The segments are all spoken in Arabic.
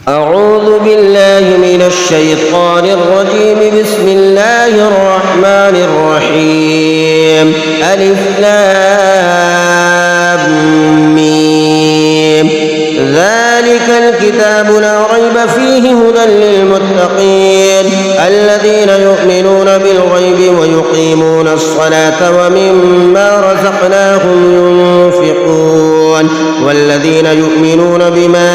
أعوذ بالله من الشيطان الرجيم. بسم الله الرحمن الرحيم. ألف لام ميم. ذلك الكتاب لا ريب فيه هدى للمتقين الذين يؤمنون بالغيب ويقيمون الصلاة ومما رزقناهم ينفقون والذين يؤمنون بما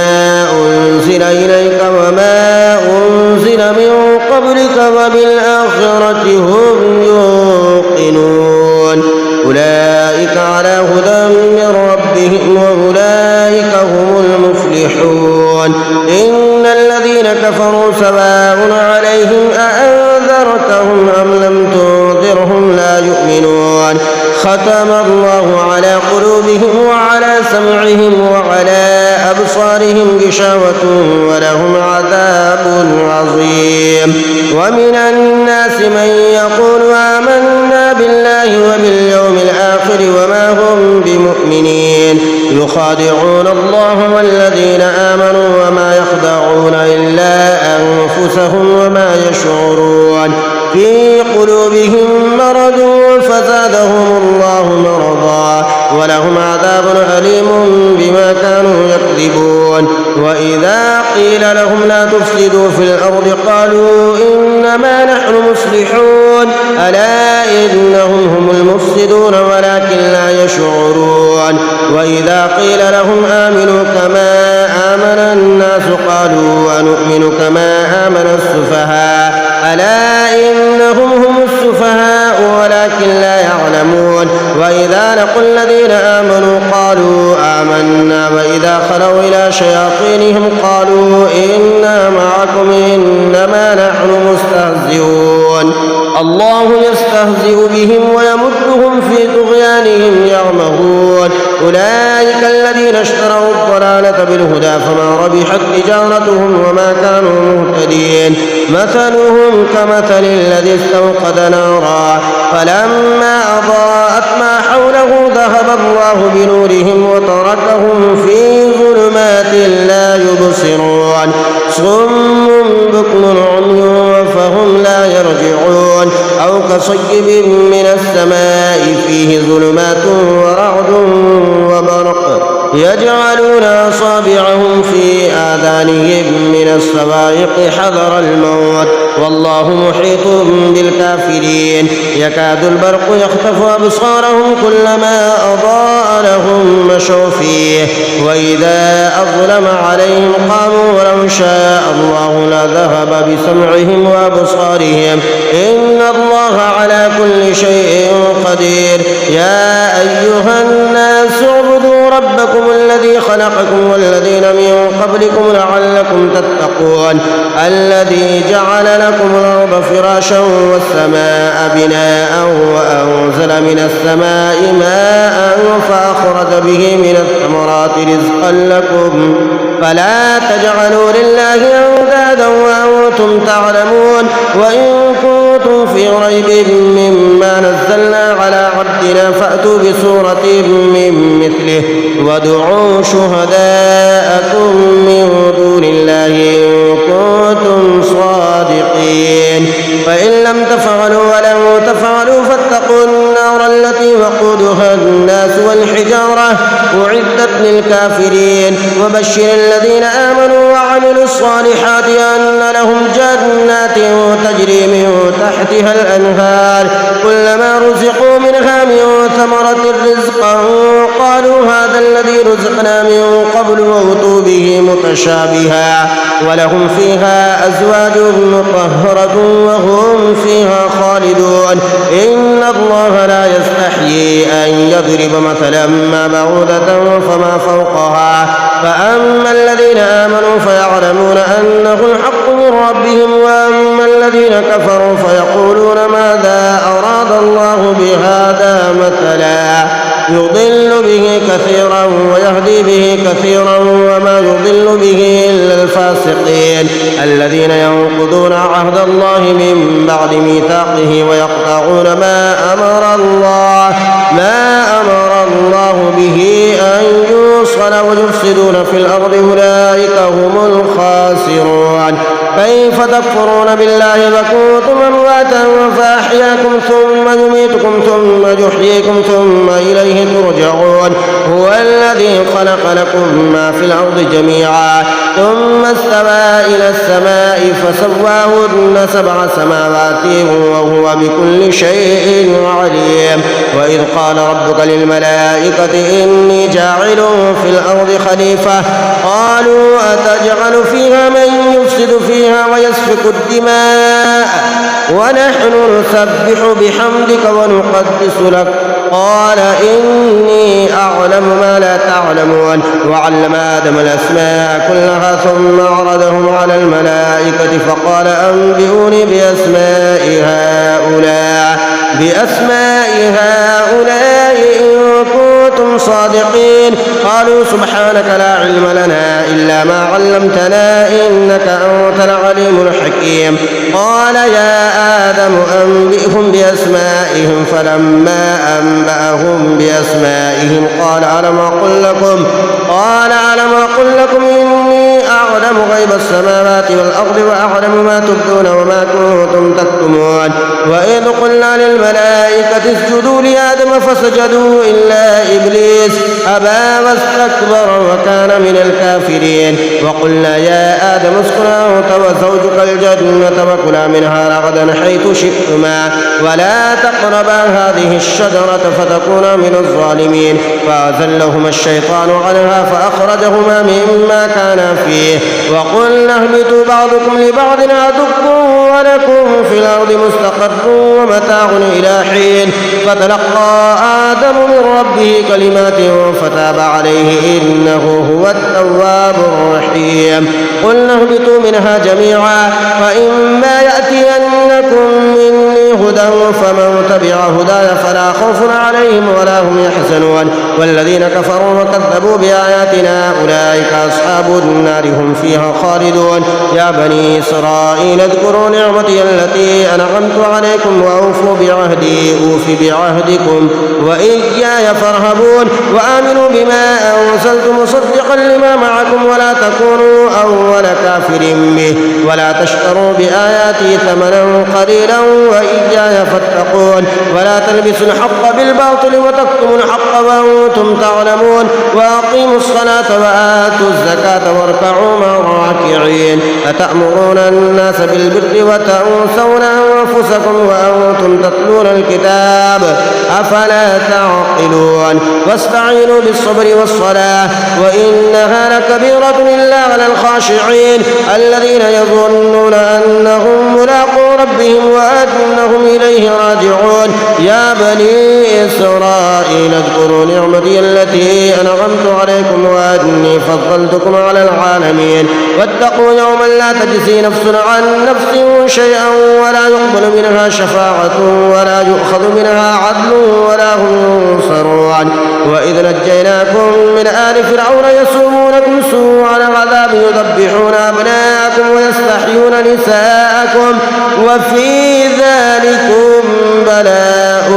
أنزل إليك وما أنزل من قبلك وبالآخرة هم يوقنون أولئك على هدى من ربهم وأولئك هم المفلحون. إن الذين كفروا سواء عليهم أأنذرتهم أم لم تنذرهم لا يؤمنون. ختم الله على قلوبهم وعلى سمعهم وعلى أبصارهم غشاوة ولهم عذاب عظيم. ومن الناس من يقول آمنا بالله وباليوم الآخر وما هم بمؤمنين يخادعون الله والذين آمنوا وما يخدعون إلا أنفسهم وما يشعرون. في قلوبهم مرض فزادهم الله مرضا ولهم عذاب أليم بما كانوا يكذبون. وإذا قيل لهم لا تفسدوا في الأرض قالوا إنما نحن مصلحون ألا إنهم هم المفسدون ولكن لا يشعرون. وإذا قيل لهم آمنوا كما آمن الناس قالوا ونؤمن كما آمن السفهاء ألا إنهم هم السفهاء ولكن لا يعلمون. وإذا لقوا الذين آمنوا قالوا آمنا وإذا خلوا إلى شياطينهم قالوا إنا معكم إنما نحن مستهزئون. الله يستهزئ بهم ويمدهم في طغيانهم يعمهون. أولئك الذين اشتروا الضلالة بالهدى فما ربحت تجارتهم وما كانوا مهتدين. مثلهم كمثل الذي استوقد نارا فلما أضاءت ما حوله ذهب الله بنورهم وتركهم في ظلمات لا يبصرون. صم بكم عمي فهم لا يرجعون. أو كصيب من السماء فيه ظلمات ورعد وبرق يجعلون أصابعهم في آذانهم من الصواعق حذر الموت والله محيط بالكافرين. يكاد البرق يخطف أبصارهم كلما أضاء لهم مشوا فيه وإذا أظلم عليهم قاموا ولو شاء الله لذهب بسمعهم وأبصارهم إن الله على كل شيء قدير. يا أيها الناس اعبدوا ربكم الذي خلقكم والذين من قبلكم لعلكم تتقون الذي جعل لكم الأرض فراشا والسماء بناء وأنزل من السماء ماء فأخرج به من الثمرات رزقا لكم فلا تجعلوا لله أندادا وأنتم تعلمون. وإن كنتم في ريب مما نزلنا على عبدنا فأتوا بسورة من مثله وادعوا شهداءكم من دون الله إن كنتم صادقين. فإن لم تفعلوا ولم تفعلوا فاتقوا النار التي وقودها الناس والحجارة أعدت للكافرين. وبشر الذين آمنوا وعملوا الصالحات أن لهم جنات تجري من تحتها الأنهار كلما رزقوا منها من ثمرة رزقا قالوا هذا الذي رزقنا من قبل وأتوا به متشابها ولهم فيها أزواج مطهرة وهم فيها خالدون. إن الله لا يستحيي أن يضرب مثلا ما بعوضة فما فوقها فأما الذين آمنوا فيعلمون أنه الحق من ربهم وأما الذين كفروا فيقولون ماذا أراد الله بهذا مثلا يضل به كثيرا ويهدي به كثيرا وما يضل به إلا الفاسقين الذين ينقضون عهد الله من بعد ميثاقه ويقطعون ما أمر الله به أن يوصل فيها ويفسدون في الأرض أولئك هم الخاسرون. كيف تكفرون بالله وكنتم أمواتا فأحياكم ثم يميتكم ثم يحييكم ثم إليه ترجعون. هو الذي خلق لكم ما في الأرض جميعا ثم استوى إلى السماء فسواهن 7 سماوات وهو بكل شيء عليم. وإذ قال ربك للملائكة إني جاعل في الأرض خليفة قالوا أتجعل فيها من يفسد فيها ويسفك الدماء ونحن نسبح بحمدك ونقدس لك قال إني أعلم ما لا تعلمون. وعلم آدم الأسماء كلها ثم عرضهم على الملائكة فقال أنبئوني بأسماء هؤلاء إن كنتم صادقين. قالوا سبحانك لا علم لنا إلا ما علمتنا إنك أنت العليم الحكيم. قال يا آدم أنبئهم بأسمائهم فلما أنبأهم بأسمائهم قال ألم أقل لكم إني أعلم غيب السماوات والأرض وأعلم ما تبدون وما كنتم تكتمون. وإذ قلنا للملائكة اسجدوا لآدم فسجدوا إلا إبليس أبى واستكبر وكان من الكافرين. وقلنا يا آدم اسكن أنت وزوجك الجنة وكلا منها رغدا حيث شئتما ولا تقربا هذه الشجرة فتكونا من الظالمين. فأزلهما الشيطان عنها فأخرجهما مما كانا فيه وقلنا اهبطوا بعضكم لبعض عدو ولكم في الأرض مستقر ومتاع إلى حين. فتلقى آدم من ربه كلمات فتاب عليه إنه هو التواب الرحيم. قلنا اهبطوا منها جميعا فإما يأتينكم مني هدى فمن تبع هداي فلا خوف عليهم ولا هم يحزنون. والذين كفروا وكذبوا بآياتنا أولئك أصحاب النار هم فيها خالدون. يا بني إسرائيل اذكروا نعمتي التي أنعمت عليكم وأوفوا بعهدي أوف بعهدكم وإياي فارهبون. وآمنوا بما أنزلت مصدقا لما معكم ولا تكونوا أول كافر به ولا تشتروا بآياتي ثمنا قليلا وإياي فاتقون. ولا تلبسوا الحق بالباطل وتكتموا الحق وأنتم تعلمون. وأقيموا الصلاة وآتوا الزكاة واركعوا مع الراكعين. أتأمرون الناس بالبر وتنسون أنفسكم وأنتم تتلون الكتاب أفلا تعقلون. واستعينوا بالصبر والصلاة وإنها لكبيرة إلا على الخاشعين الذين يظنون أنهم ملاقو ربهم وأنهم إليه راجعون. يا بني إسرائيل اذكروا نعمتي التي أنعمت عليكم وأني فضلتكم على العالمين. واتقوا يوما لا تجزي نفس عن نفس شيئا ولا يقبل منها شفاعة ولا يؤخذ منها عدل ولا هم ينصرون. وإذ نجيناكم من آل فرعون يسومونكم سوء العذاب يذبحون أبناءكم ويستحيون نساءكم وفي ذلكم بلاء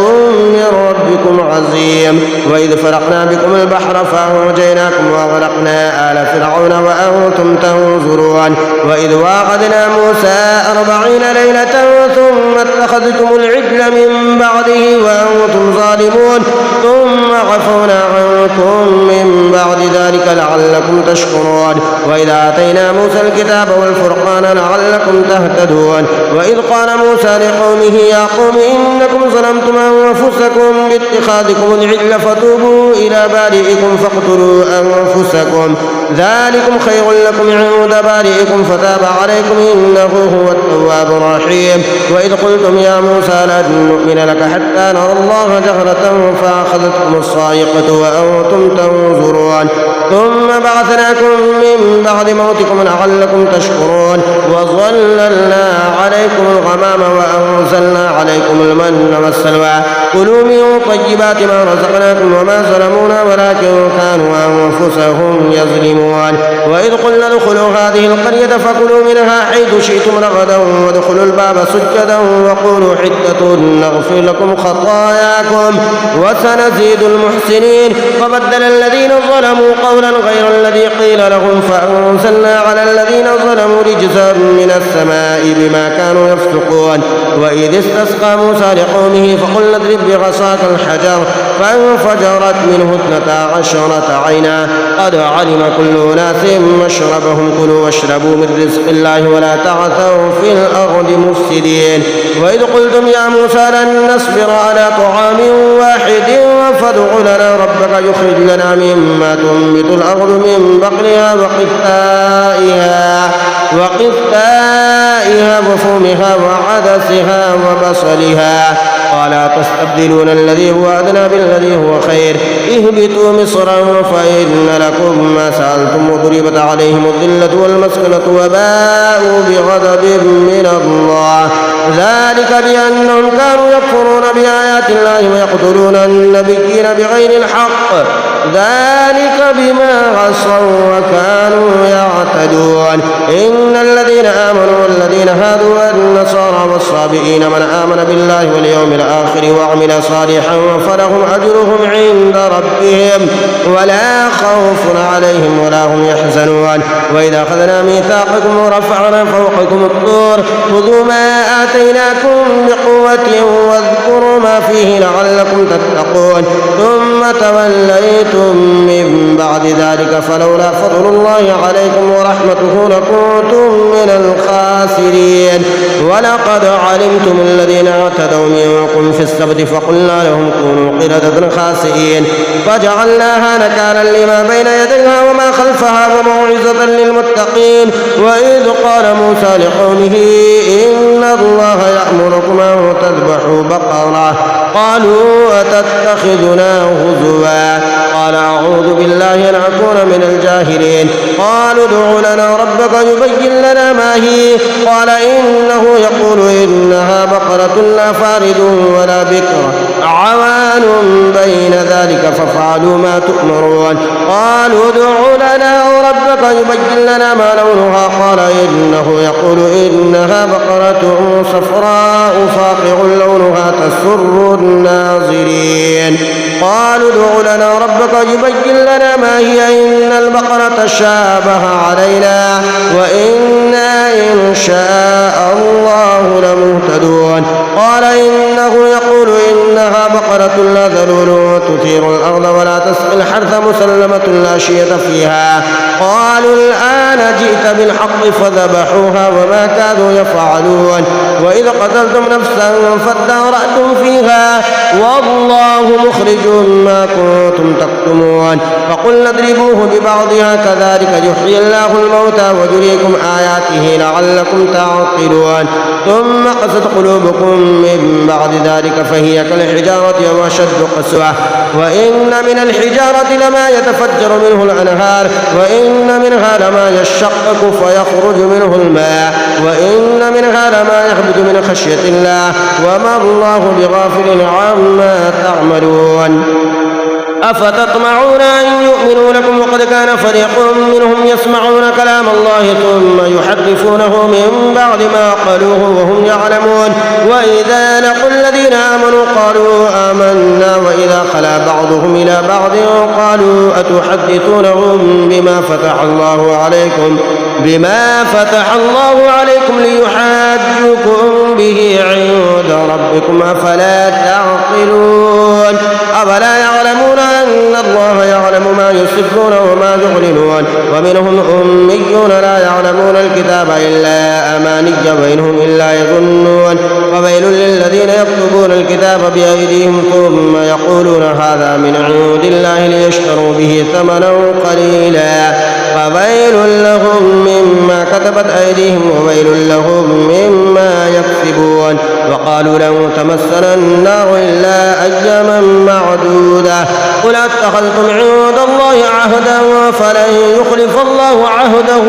من ربكم عظيم. وإذ فرقنا بكم البحر فأنجيناكم وأغرقنا آل فرعون وأنتم تنظرون. وإذ واعدنا موسى 40 ليلة ثم اتخذتم العجل من بعده وأنتم ظالمون ثم عفونا عنكم من بعد ذلك لعلكم تشكرون. وإذا آتينا موسى الكتاب والفرقان لعلكم تهتدون. وإذ قال موسى لقومه يا قوم إنكم ظلمتم أنفسكم باتخاذكم العجل فتوبوا إلى بارئكم فاقتلوا أنفسكم ذلكم خير لكم عند بارئكم فتاب عليكم إنه هو التواب الرحيم. وإذ قلتم يا موسى لن نؤمن لك حتى نرى الله جهرة فأخذتكم الصاعقة وأنتم تنظرون ثم بعثناكم من بعد موتكم لعلكم تشكرون. وظللنا عليكم الغمام وأنزلنا عليكم المن والسلوى كلوا من طيبات ما رزقناكم وما ظلمونا ولكن كانوا أنفسهم يظلمون. يفترون. وإذ قلنا ادخلوا هذه القرية فكلوا منها حيث شئتم رغدا وادخلوا الباب سجدا وقولوا حتة نغفر لكم خطاياكم وسنزيد المحسنين. فبدل الذين ظلموا قولا غير الذي قيل لهم فأنزلنا على الذين ظلموا رجزا من السماء بما كانوا يفسقون. وإذ استسقى موسى لقومه فقلنا اضرب بعصاك الحجر فانفجرت منه 12 عينا قد علم كل أناس مشربهم كلوا واشربوا من رزق الله ولا تعثوا في الأرض مفسدين. وإذ قلتم يا موسى لن نصبر على طعام واحد فادع لنا ربك يخرج لنا مما تنبت الأرض من بقلها وقثائها وفومها وعدسها وبصلها قال تستبدلون الذي هو أدنى بالذي هو خير اهبطوا مصرا فإن لكم ما سألتم وضربت عليهم الذلة والمسكنة وباءوا بغضب من الله ذلك بأنهم كانوا يكفرون بآيات الله ويقتلون النبيين بغير الحق ذلك بما عصوا وكانوا يعتدون. إن الذين آمنوا والذين هادوا والنصارى والصابئين من آمن بالله واليوم الآخر وعمل صالحا فلهم أجرهم عند ربهم ولا خوف عليهم ولا هم يحزنون. وإذا أخذنا ميثاقكم ورفعنا فوقكم الطور خذوا ما آتيناكم بقوة واذكروا ما فيه لعلكم تتقون ثم توليتم من بعد ذلك فلولا فضل الله عليكم ورحمته لكنتم من الخاسرين. ولقد علمتم الذين اعتدوا منكم في السبت فقلنا لهم كونوا قردة خاسئين فجعلناها نكالا لما بين يديها وما خلفها وموعظة للمتقين. وإذ قال موسى لقومه إن الله يأمركم أن تذبحوا بقرة قالوا أتتخذنا هزوا قال أعوذ بالله أن أكون من الجاهلين. قالوا ادع لنا ربك يبين لنا ما هي قال إنه يقول إنها بقرة لا فارض ولا بكر عوان بين ذلك فافعلوا ما تؤمرون. قالوا ادع لنا ربك يبين لنا ما لونها قال إنه يقول إنها بقرة صفراء فاقع لونها تسر الناظرين. قالوا ادع لنا ربك يبين لنا ما هي إن البقرة شابه علينا وإنا إن شاء الله لمهتدون. قال إنه يقول إنها بقرة لا ذلول تثير الأرض ولا تسقي الحرث مسلمة لا شية فيها. قالوا الآن جئت بالحق فذبحوها وما كانوا يفعلون. وإذا قتلتم نفسا فادارأتم فيها والله مخرج ما كنتم تكتمون. فقلنا اضربوه ببعضها كذلك يحيي الله الموتى ويريكم آياته لعلكم تعقلون. ثم قست قلوبكم من بعد ذلك فهي كالحجارة أو أشد قسوة. وإن من الحجارة لما يتفجر منه الأنهار وإن منها لما يشقق فيخرج منه الماء وإن منها لما يهبط من خشية الله وما الله بغافل عما تعملون. أفتطمعون أن يؤمنوا لكم وقد كان فريق منهم يسمعون كلام الله ثم يحرفونه من بعد ما قالوه وهم يعلمون. وإذا لقوا الذين آمنوا قالوا آمنا وإذا خلا بعضهم إلى بعض قالوا أتحدثونهم بما فتح الله عليكم ليحاجوكم به عند ربكم أفلا تعقلون. أفلا يعلمون أن الله يعلم ما يسرون وما يعلنون. ومنهم أميون لا يعلمون الكتاب إلا أماني وإنهم إلا يظنون. وويل للذين يكتبون الكتاب بأيديهم ثم يقولون هذا من عند الله ليشتروا به ثمنا قليلا فويل لهم مما كتبت أيديهم وويل لهم مما يكسبون. يعملون. وقالوا لن تمسنا النار إلا أياما معدودة قل أتخذتم عند الله عهدا فلن يخلف الله عهده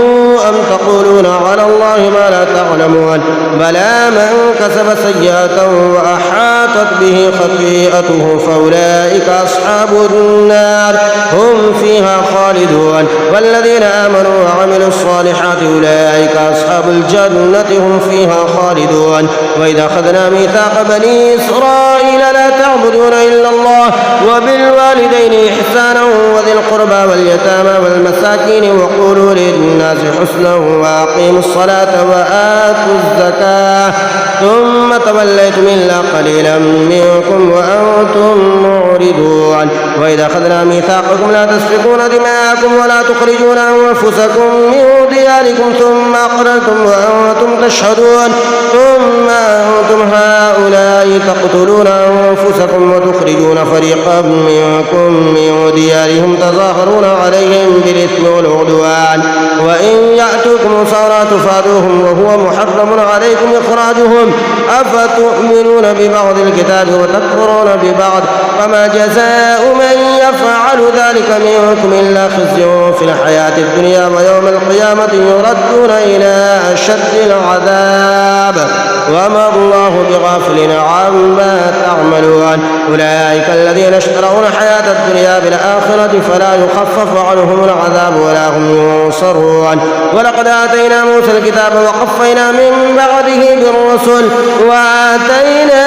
أم تقولون على الله ما لا تعلمون بلى من كسب سيئة وأحاطت به خطيئته فأولئك أصحاب النار هم فيها خالدون. والذين آمنوا وعملوا الصالحات أولئك أصحاب الجنة هم فيها خالدون. وإذا أخذنا ميثاق بني إسرائيل لا تعبدون إلا الله وبالوالدين إحسانا وذي القربى واليتامى والمساكين وقولوا للناس حسنا وأقيموا الصلاة وآتوا الزكاة ثم توليتم إلا قليلا منكم وأنتم معرضون. وإذا أخذنا ميثاقكم لا تسفكون دماءكم ولا تخرجون أنفسكم من دياركم ثم أقررتم وأنتم تشهدون ثم أنتم هؤلاء تقتلون أنفسكم وتخرجون فريقا منكم من ديارهم تظاهرون عليهم بالإثم والعدوان وإن يأتوكم صارى تفادوهم وهو محرم عليكم إخراجهم أفتؤمنون ببعض الكتاب وتكفرون ببعض فما جزاء من يفعل ذلك منكم إلا خزي في الحياة الدنيا ويوم القيامة يردون إلى أشد العذاب وما الله بغافل عما تعملون. أولئك الذين اشتروا الحياة الدنيا بالآخرة فلا يخفف عنهم العذاب ولا هم ينصرون. ولقد آتينا موسى الكتاب وقفينا من بعده بالرسل وآتينا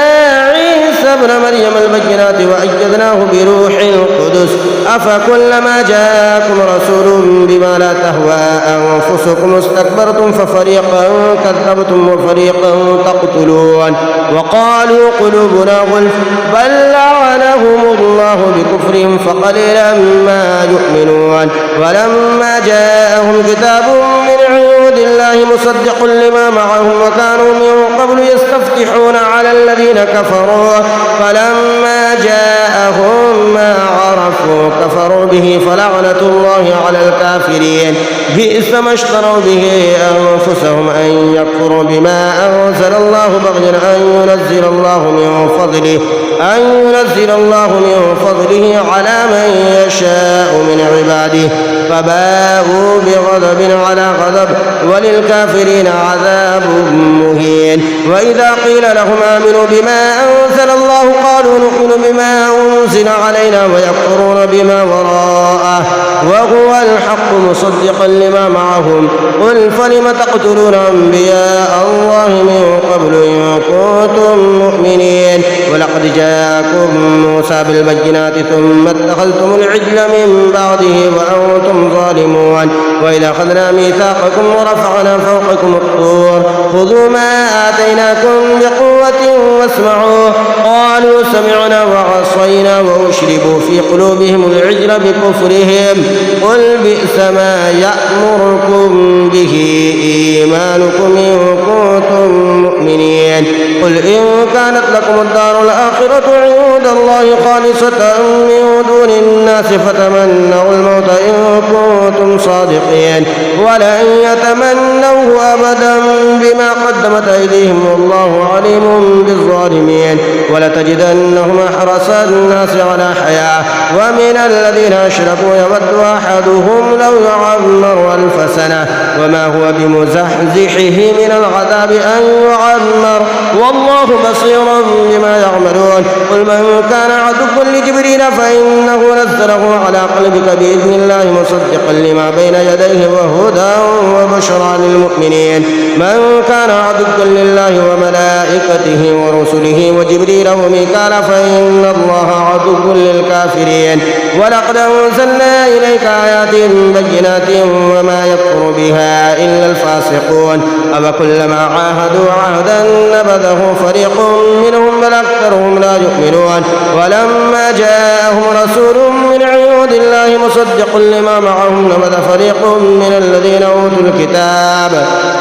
عيسى ابن مريم البينات وأيدناه بروح القدس أفكلما جاءكم رسول بما لا تهوى أنفسكم استكبرتم ففريقا كذبتم وفريقا تقتلون. وقالوا قلوبنا غلف بل لعنهم الله بكفرهم فقليلا ما يؤمنون. ولما جاءهم كتاب من عند الله مصدق لما معهم وكانوا من قبل يستفتحون على الذين كفروا فلما جاءهم ما عرفوا كفروا به فلعنة الله على الكافرين. بئس ما اشتروا به أنفسهم أن يكفروا بما أنزل الله بغيا أن ينزل الله من فضله على من يشاء من عباده فباءوا بغضب على غضب وللكافرين عذاب مهين. وإذا قيل لهم آمنوا بما أنزل الله قالوا نؤمن بما أنزل علينا ويكفرون بما وراءه وهو الحق مصدقا لما معهم قل فلم تقتلون أنبياء الله من قبل إن كنتم مؤمنين. ولقد جاءكم موسى بالبينات ثم اتخذتم العجل من بعده وأنتم ظالمون. وإذا أخذنا ميثاقكم ورفعنا فوقكم الطور خذوا ما آتيناكم بقوة واسمعوا قالوا سمعنا وعصينا وأشربوا في قلوبهم العجل بكفرهم قل بئس ما يأمركم به إيمانكم إن كنتم مؤمنين. قل إن كانت لكم الدار الآخرة عند الله خالصة من دون الناس فتمنوا الموت إن كنتم صادقين ولن يتمنوه أبدا بما قدمت أيديهم والله عليم بالظالمين. ولتجدنهم أحرص الناس على حياة ومن الذين أشركوا يود أحدهم لو يعمر 1000 سنة وما هو بمزحزحه من العذاب أن يعمر والله بصير بما يعملون. قل من كان عدوا لجبريل فإنه نزله على قلبك بإذن الله مصدقا لما بين يديه وهدى وبشرى للمؤمنين. من كان عدوا لله وملائكته ورسله وجبريل وميكال فإن الله عدو للكافرين. ولقد أنزلنا إليك آيات بينات وما يكفر بها إلا الفاسقون أفكلما عاهدوا عهدا نبذه فريق منهم بل أكثرهم لا يؤمنون. ولما جاءهم رسول من عند الله مصدق لما معهم نبذ فريق من الذين أوتوا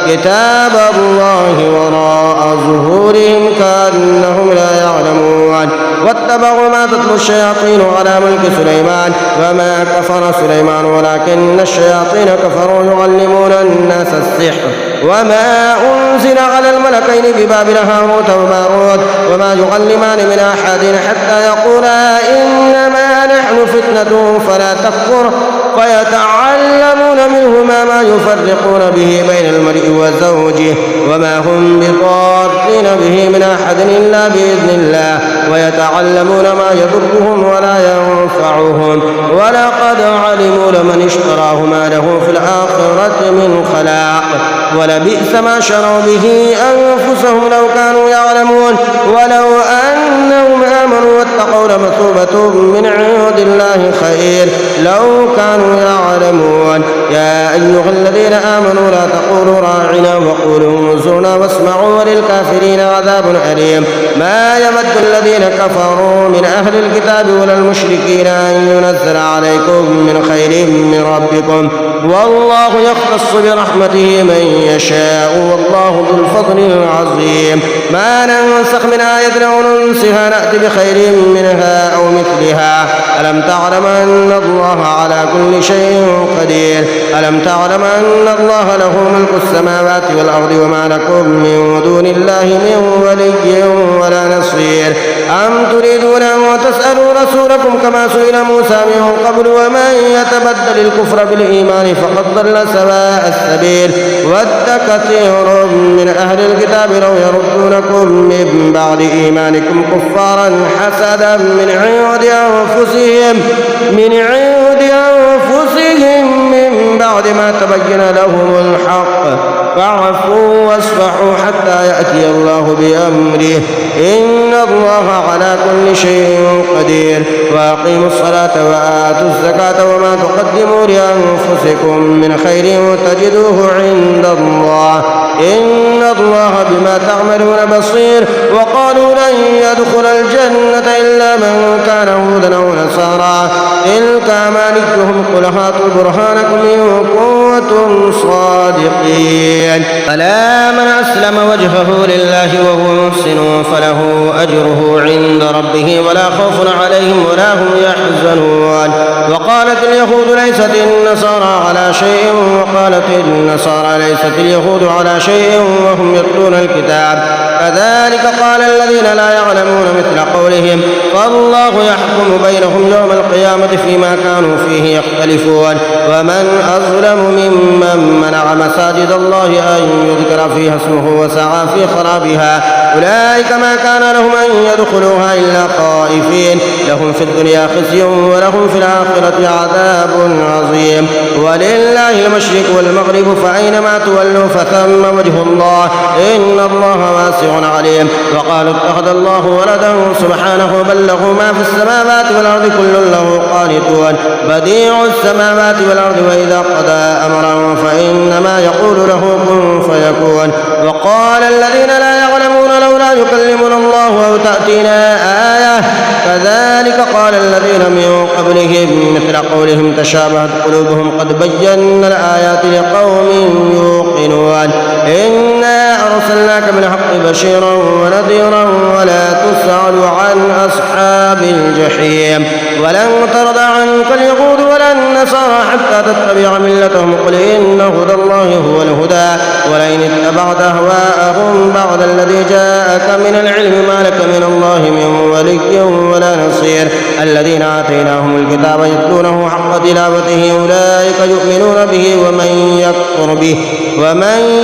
كتاب الله وراء ظهورهم كأنهم لا يعلمون. واتبعوا ما تتلو الشياطين على ملك سليمان وما كفر سليمان ولكن الشياطين كفروا يعلمون الناس السحر وما أنزل على الملكين ببابل هاروت وماروت وما يعلمان من أحد حتى يقولا إنما نحن فتنة فلا تكفر فيتعلمون منهما ما يفرقون به بين المرء وزوجه وما هم بضارين به من أحد إلا بإذن الله ويتعلمون ما يضرهم ولا ينفعهم ولقد علموا لمن اشتراه ما له في الآخرة من خلاق ولبئس ما شروا به أنفسهم لو كانوا يعلمون ولو أنهم آمنوا واتقوا لمثوبة من عند الله خير لو كانوا يعلمون يا أيها الذين آمنوا لا تقولوا راعنا وقولوا انظرنا واسمعوا وللكافرين عذاب أليم ما يود الذين كفروا من أهل الكتاب ولا المشركين أن ينزل عليكم من خير من ربكم والله يختص برحمته من يشاء والله ذو الفضل العظيم ما ننسخ من آية أو ننسها نأتي بخير منها أو مثلها ألم تعلم أن الله على كل شيء قدير ألم تعلم أن الله له ملك السماوات والأرض وما لكم من دون الله من ولي ولا نصير أم تريدون أن تسألوا رسولكم كما سئل موسى من قبل ومن يتبدل الكفر بالإيمان فقد ضل سواء السبيل ود كثير من أهل الكتاب لو يردونكم من بعد إيمانكم كفارا حسدا من عند أنفسهم من بعد ما تبين لهم الحق فاعفوا واصفحوا حتى يأتي الله بأمره إن الله على كل شيء قدير وأقيموا الصلاة وآتوا الزكاة وما تقدموا لأنفسكم من خير تجدوه عند الله إن الله بما تعملون بصير وقالوا لن يدخل الجنة إلا من كان هودا أو نصارى تلك أمانيهم قل هاتوا برهانكم إن كنتم صادقين فلا من أسلم وجهه لله وهو محسن فله أجره عند ربه ولا خوف عليهم ولا هم يحزنون وقالت اليهود ليست النصارى على شيء وقالت النصارى ليست اليهود على شيء وهم يتلون الكتاب كذلك قال الذين لا يعلمون مثل قولهم فالله يحكم بينهم يوم القيامة فيما كانوا فيه يختلفون ومن أظلم ممن منع مساجد الله أن يذكر فيها اسمه وسعى في خرابها أولئك ما كان لهم أن يدخلوها إلا خائفين لهم في الدنيا خزي ولهم في الآخرة عذاب عظيم ولله المشرق والمغرب فأينما تولوا فثم وجه الله إن الله واسع عليم وقالوا اتخذ الله ولدا سبحانه بل له ما في السماوات والأرض كل له قانتون بديع السماوات والأرض وإذا قضى أمرا فإنما يقول له كن فيكون وقال الذين لا يعلمون لولا يكلمنا الله أو تأتينا آية كذلك قال الذين من قبلهم مثل قولهم تشابهت قلوبهم قد بينا الآيات لقوم يوقنون إنا أرسلناك بالحق بشيرا ونذيرا ولا تسأل عن أصحاب الجحيم ولن ترضى عنك اليهود ولا النصارى حتى تتبع ملتهم قل إن هدى الله هو الهدى ولئن اتبعت أهواءهم بعد الذي جاءك من العلم ما لك من الله من ولي ولا نصير الذين آتيناهم الكتاب يتلونه حق تلاوته أولئك يؤمنون به ومن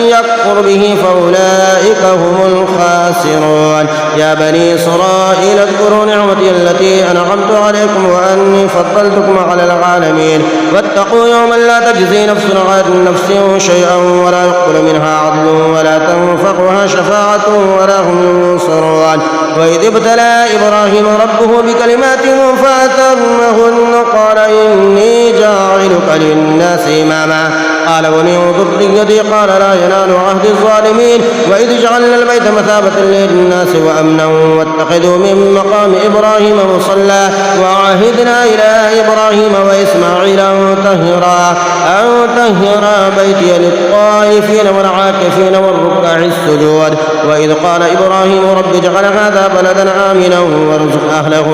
يكفر به فأولئك هم الخاسرون يا بني إسرائيل اذكروا نعمتي التي أنعمت عليكم وأني فضلتكم على العالمين واتقوا يوما لا تجزي نفس عن نفس شيئا ولا يقبل منها عدل ولا تنفعها شفاعة ولا هم ينصرون وإذ ابتلى إبراهيم ربه بكلمات فأتمهن قال إني جاعلك للناس إماما قال ومن ذريتي قال لا ينال عهد الظالمين وإذ جعلنا البيت مثابة للناس وأمنا واتخذوا من مقام إبراهيم مصلى وعهدنا إلى إبراهيم وإسماعيل أن طهرا بيتي للطائفين والعاكفين والركع السجود. وإذ قال إبراهيم رب اجعل هذا بلدا آمنا وارزق أهله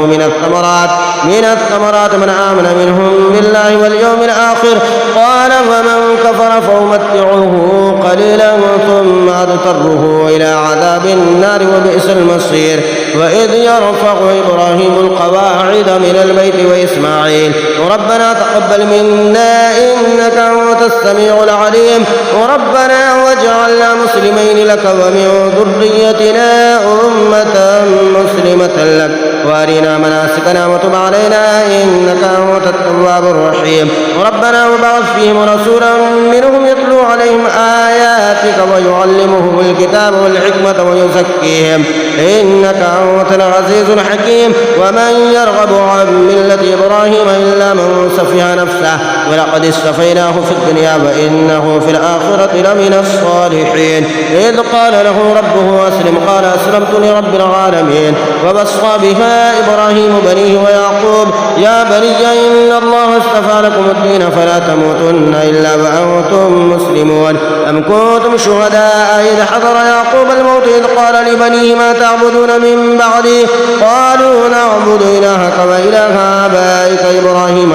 من الثمرات من آمن منهم بالله واليوم الآخر. قال ومن كفر فأمتعه قليلا ثم أضطره إلى عذاب النار وبئس المصير. وإذ يرفع إبراهيم القواعد من البيت وإسماعيل ربنا تقبل منا إنك أنت السميع العليم ربنا واجعلنا مسلمين لك ومن ذريتنا أمة مسلمة لك وأرنا مناسكنا وتب علينا إنك أنت التواب الرحيم. ربنا وبعث فيهم رسولا منهم يتلو عليهم آياتك ويعلمهم الكتاب والحكمة ويزكيهم إنك أنت العزيز الحكيم. ومن يرغب عن ملة إبراهيم إلا من سفه نفسه ولقد اصطفيناه في الدنيا وإنه في الآخرة لمن الصالحين. إذ قال له ربه أسلم قال أسلمت لرب العالمين. ووصى بها إبراهيم بنيه ويعقوب يا بني إن الله اصطفى لكم الدين فلا تموتن إلا وأنتم مسلمون. أم كنتم شهداء إذ حضر يعقوب الموت إذ قال لبنيه ما تعبدون من بعدي قالوا نعبد إلهك وإله آبائك إبراهيم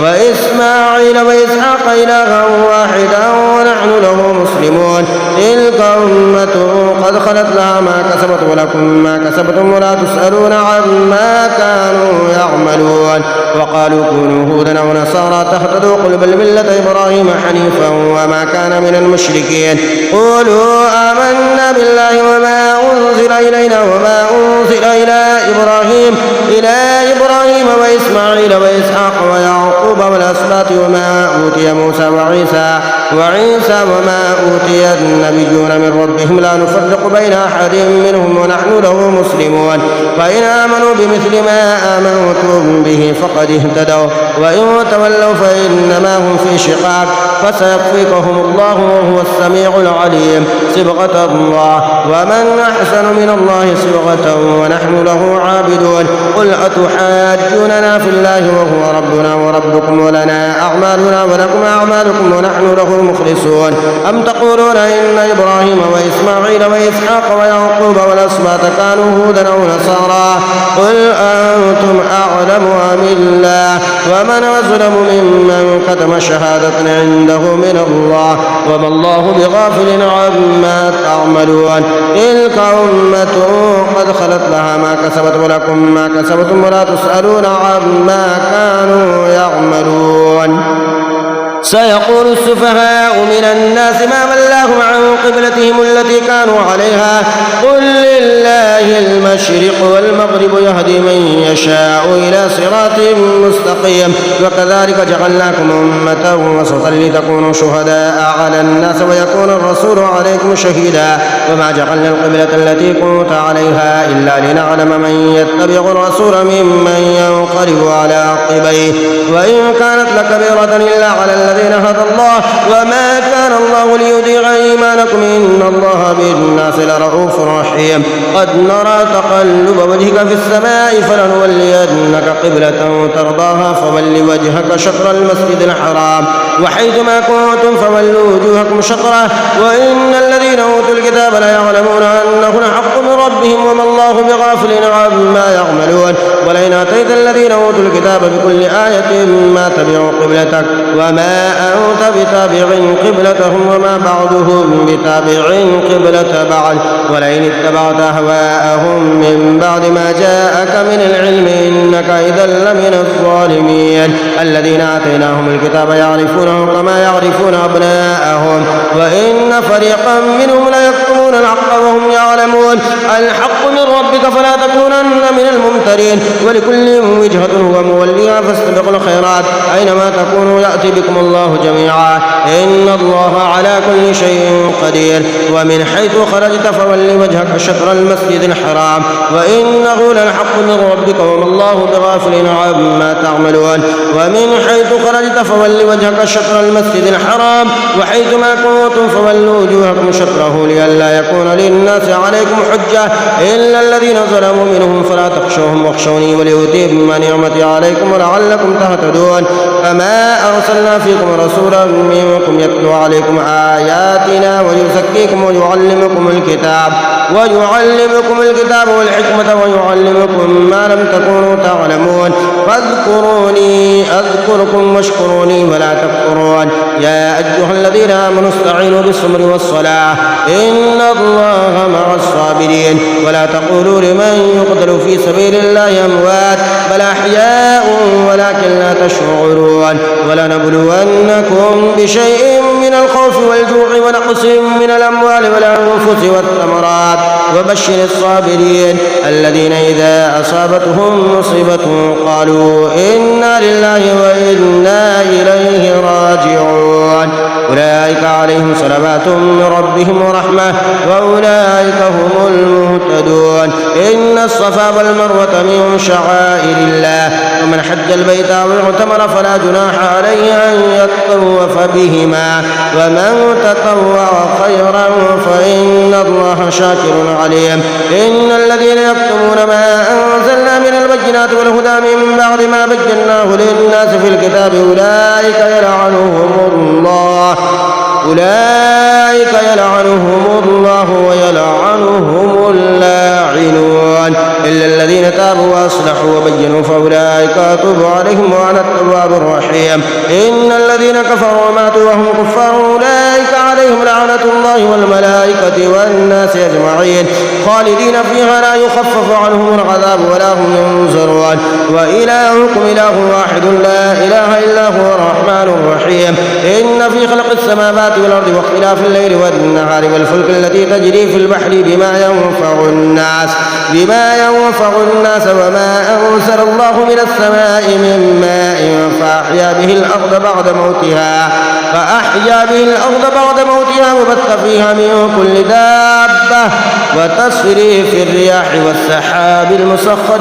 وإسماعيل وإسحاق إلها واحدا ونحن له مسلمون. تلك أمة قد خلت لها ما كسبت ولكم ما كسبتم ولا تسألون عما كانوا يعملون. وقالوا كونوا هودا أو نصارى تهتدوا قل بل ملة إبراهيم حنيفا وما كان من المشركين. قولوا آمنا بالله وما أنزل إلينا وما أنزل إلى إبراهيم وإسماعيل وإسحاق ويعقوب والأسباط وما أوتي موسى وعيسى وما أوتي النبيون من ربهم لا نفرق بين أحد منهم ونحن له مسلمون. فإن آمنوا بمثل ما آمنتم به فقد اهتدوا وإن تولوا فإنما هم في شقاق فسيكفيكهم الله وهو السميع العليم. صبغة الله ومن أحسن من الله صبغة ونحن له عابدون. قل أتحاجوننا في الله وهو ربنا وربكم ولنا أعمالنا ولكم أعمالكم ونحن له مخلصون. أم تقولون إن إبراهيم وإسماعيل وإسحاق ويعقوب والأسباط كانوا هودا أو نصارى قل أنتم أعلم أم الله ومن أظلم ممن كتم شهادة عنده من الله وما الله بغافل عما تعملون. تلك أمة قد خلت لها ما كسبت ولكم ما كسبتم ولا تسألون عما كانوا يعملون. سيقول السفهاء من الناس ما ولاهم عن قبلتهم التي كانوا عليها قل لله المشرق والمغرب يهدي من يشاء إلى صراط مستقيم. وكذلك جعلناكم أمة وسطا لتكونوا شهداء على الناس ويكون الرسول عليكم شهيدا. وما جعلنا القبلة التي كنت عليها إلا لنعلم من يتبع الرسول ممن ينقلب على عقبيه وإن كانت لكبيرة إلا على الذين هدى الله وما كان الله ليضيع إيمانكم إن الله بالناس لرؤوف رحيم. قد نرى تقلب وجهك في السماء فلنولينك قبلة ترضاها فول وجهك شطر المسجد الحرام وحيث ما كنتم فولوا وجوهكم شطره وإن الذين أوتوا الكتاب ليعلمون أنه الحق من ربهم وما الله بغافل عما يعملون. ولئن آتيت الذين أوتوا الكتاب بكل آية ما تبعوا قبلتك وما أنت بتابع قبلتهم وما بعضهم بتابع قبلة بعض ولئن اتبعت أهواءهم من بعد ما جاءك من العلم إنك إذا لمن الظالمين. الذين آتيناهم الكتاب يعرفونه كما يعرفون أبناءهم وإن فريقا منهم ليكتمون الحق وهم يعلمون. الحق من ربك فلا تكونن من الممترين ولكل وجهة هو موليها فاستبقوا الخيرات أينما تكونوا يأتي بكم الله جميعا إن الله على كل شيء قدير. ومن حيث خرجت فول وجهك شطر المسجد الحرام وإنه للحق من ربك وما الله بغافل عما تعملون. ومن حيث خرجت فول وجهك شطر المسجد الحرام وحيث ما كنتم فولوا وجوهكم شطره لئلا يكون للناس عليكم حجة إلا الذين ظلموا منهم فلا تخشوهم واخشوني ولأتم نعمتي عليكم ولعلكم تهتدون. كما أرسلنا فيكم رسولا منكم يتلو عليكم آياتنا ويزكيكم ويعلمكم الكتاب والحكمة ويعلمكم ما لم تكونوا تعلمون فاذكروني أذكركم واشكروني ولا تكفرون يا أيها الذين آمنوا استعينوا بالصبر والصلاة إن الله مع الصابرين ولا تقولوا لمن يقتل في سبيل الله أموات بل أحياء ولكن لا تشعرون ولنبلونكم بشيء من الخوف والجوع ونقص من الأموال والأنفس والثمرات وبشر الصابرين الذين إذا أصابتهم مصيبة قالوا إنا لله وإنا إليه راجعون أولئك عليهم صلوات من ربهم ورحمة وأولئك هم المهتدون إن الصفا والمروة من شعائر الله ومن حج البيت أو اعتمر فلا جناح عليه أن يطوف بهما ومن تطوع خيرا فإن الله شاكر عليم إن الذين يكتمون ما أنزلنا من البينات والهدى من بعد ما بيناه للناس في الكتاب أولئك يلعنهم الله ويلعنهم اللاعنون إلا الذين تابوا وأصلحوا وبينوا فأولئك أتوب عليهم وأنا التواب الرحيم إن الذين كفروا وماتوا وهم كفار أولئك عليهم لعنة الله والملائكة والناس أجمعين خالدين فيها لا يخفف عنهم العذاب ولا هم ينظرون وإلهكم إله واحد لا إله إلا هو الرحمن الرحيم إن في خلق السماوات والأرض واختلاف الليل والنهار والفلك التي تجري في البحر بما ينفع الناس وما أنزل الله من السماء من ماء فأحيا به الأرض بعد موتها وبث فيها من كل دابة وتصريف الرياح والسحاب المسخر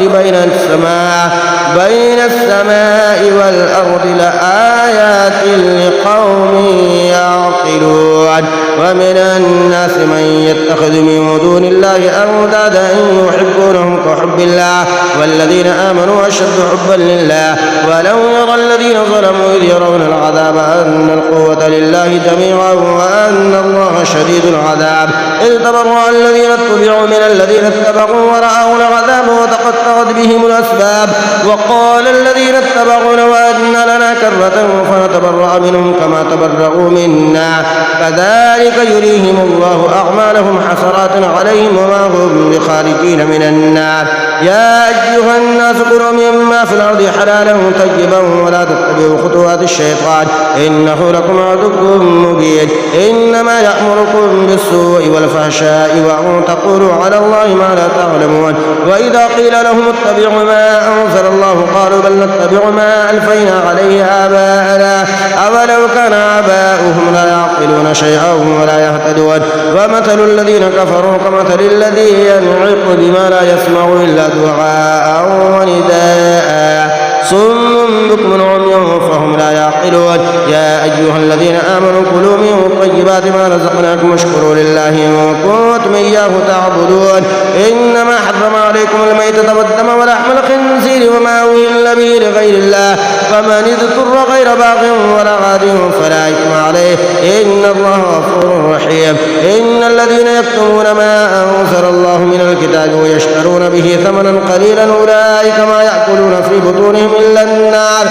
بين السماء والأرض لآيات لقوم يعقلون ومن الناس من يتخذ من دون الله أندادا يحبونهم كحب الله والذين آمنوا أشد حبا لله ولو يرى الذين ظلموا إذ يرون العذاب أن القوة لله جميعا وأن الله شديد العذاب إذ تبرأ الذين اتبعوا من الذين اتبعوا ورأوا العذاب وتقطعت بهم الأسباب وقال الذين اتبعوا لو أن لنا كرة فنتبرأ منهم كما تبرأوا منا كذلك يريهم الله أعمالهم حسرات عليهم وما هم بخارجين من النار يا أيها الناس كلوا مما في الأرض حلالا طيبا ولا تتبعوا خطوات الشيطان إنه لكم عدو مبين إنما يأمركم بالسوء والفحشاء وأن تقولوا على الله ما لا تعلمون وإذا قيل لهم اتبعوا ما أنزل الله قالوا بل نتبع ما ألفينا عليه آباءنا أولو كان آباؤهم لا يعقلون شيئا ولا يهتدون ومثل الذين كفروا كمثل الذي ينعق بما لا يسمع إلا دعاء ونداء صم بكم عمي فهم لا يعقلون يا أيها الذين آمنوا كلوا من طيبات ما رزقناكم واشكروا لله إن كنتم إياه تعبدون إنما حرم عليكم الميتة والدم ولحم الخنزير وما أهل به لغير الله فمن اضطر غير باغ ولا عاد فلا إثم عليه إن الله غفور رحيم إن الذين يكتمون ما أنزل الله من الكتاب ويشترون به ثمنا قليلا أولئك ما يأكلون في بطونهم إلا النار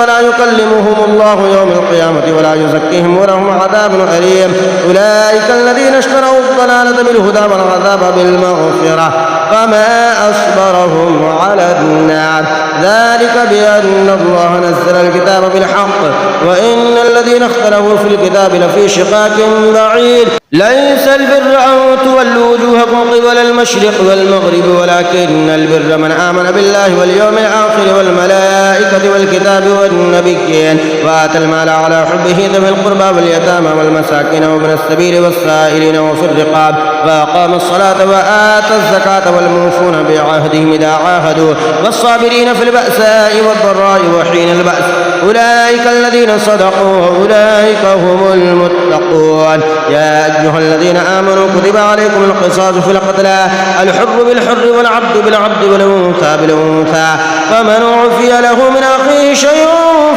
ولا يكلمهم الله يوم القيامة ولا يزكيهم ولهم عذاب أليم أولئك الذين اشتروا الضلالة بالهدى والعذاب بالمغفرة فما أصبرهم على النار ذلك بأن الله نزل الكتاب بالحق وإن الذين اختلفوا في الكتاب لفي شقاق بعيد ليس البر أن تولوا وجوهكم قبل المشرق والمغرب ولكن البر من آمن بالله واليوم الآخر والملائكة والكتاب والنبيين وآتى المال على حبه ذوي القربى واليتامى والمساكين وابن السبيل والسائلين وفي الرقاب وأقام الصلاة وآتى الزكاة والموفون بعهدهم إذا عاهدوا والصابرين في البأساء والضراء وحين البأس أولئك الذين صدقوا وأولئك هم المتقون. يا أيها الذين آمنوا كتب عليكم القصاص في القتلى الحر بالحر والعبد بالعبد والأنثى بالأنثى فمن عفي له من أخيه شيء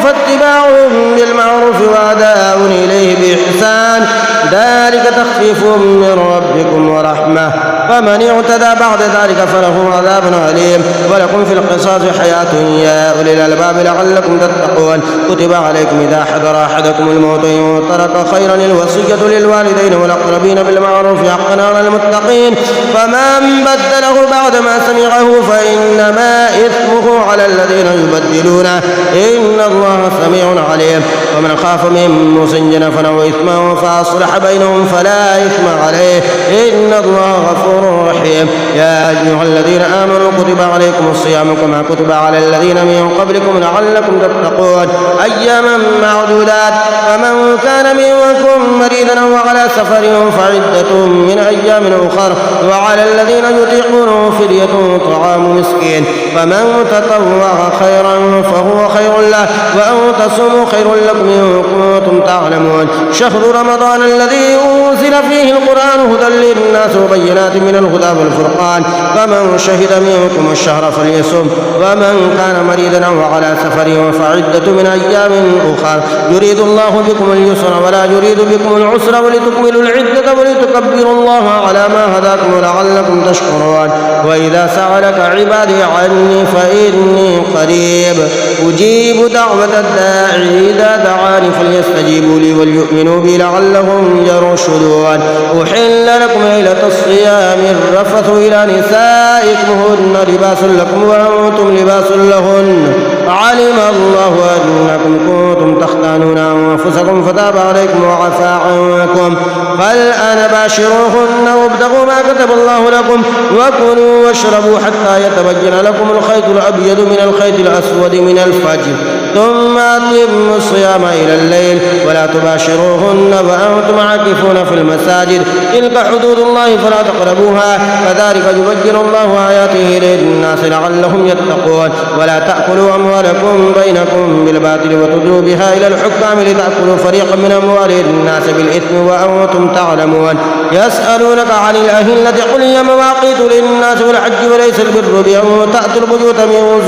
فاتباع بالمعروف وأداء إليه بإحسان ذلك تخفيف من ربكم ورحمة فمن اعتدى بعد ذلك فله عذاب أليم. ولكم في القصاص حياة يا أولي الألباب لعلكم تتقون. كتب عليكم إذا حضر أحدكم الموت إن ترك خيرا الوصية للوالدين والأقربين بالمعروف حقا على المتقين فمن بدله بعدما سمعه فإنما إثمه على الذين يبدلونه إن الله سميع عليم. ومن خاف من موص جنفا أو إثما فأصلح بينهم فلا إثم عليه إن الله غفور رحيم. يا أيها الذين آمنوا كتب عليكم الصيام كما كتب على الذين من قبلكم لعلكم تتقون أياما معدودات فمن كان منكم مريضا أو على سفر فعدة من أيام أخر وعلى الذين يطيقونه فدية طعام مسكين فمن تطوع خيرا فهو خير له وأن تصوموا خير لكم إن كنتم تعلمون. شهر رمضان الذي أنزل فيه القرآن هدى للناس وبينات من الهدى والفرقان فمن شهد منكم الشهر فليصم ومن كان مريضا أو على سفر فعدة من أيام أخر يريد الله بكم اليسر ولا يريد بكم العسر ولتكملوا العدة ولتكبروا الله على ما هداكم ولعلكم تشكرون. وإذا سألك عبادي عني فإني قريب أجيب دعوة الداعي إذا دعاني فليستجيبوا لي وليؤمنوا بي لعلهم يرشدون. أحل لكم ليلة الصيام الرفث إلى نسائكم هن لباس لكم وأنتم لباس لهن علم الله أنكم كنتم تختانون أنفسكم فتاب عليكم وعفى عنكم فالآن باشروهن وابتغوا ما كتب الله لكم وكلوا واشربوا حتى يتبين لكم الخيط الأبيض من الخيط الأسود من الفجر ثم أتموا الصيام إلى الليل ولا تباشروهن وأنتم عاكفون في المساجد تلك حدود الله فلا تقربوها كذلك يبين الله آياته للناس لعلهم يتقون. ولا تأكلوا أموالكم بينكم بالباطل وتدلوا بها إلى الحكام لتأكلوا فريقا من أموال الناس بالإثم وأنتم تعلمون. يسألونك عن الأهلة قل هي مواقيت للناس والحج وليس البر بأن تأتوا البيوت من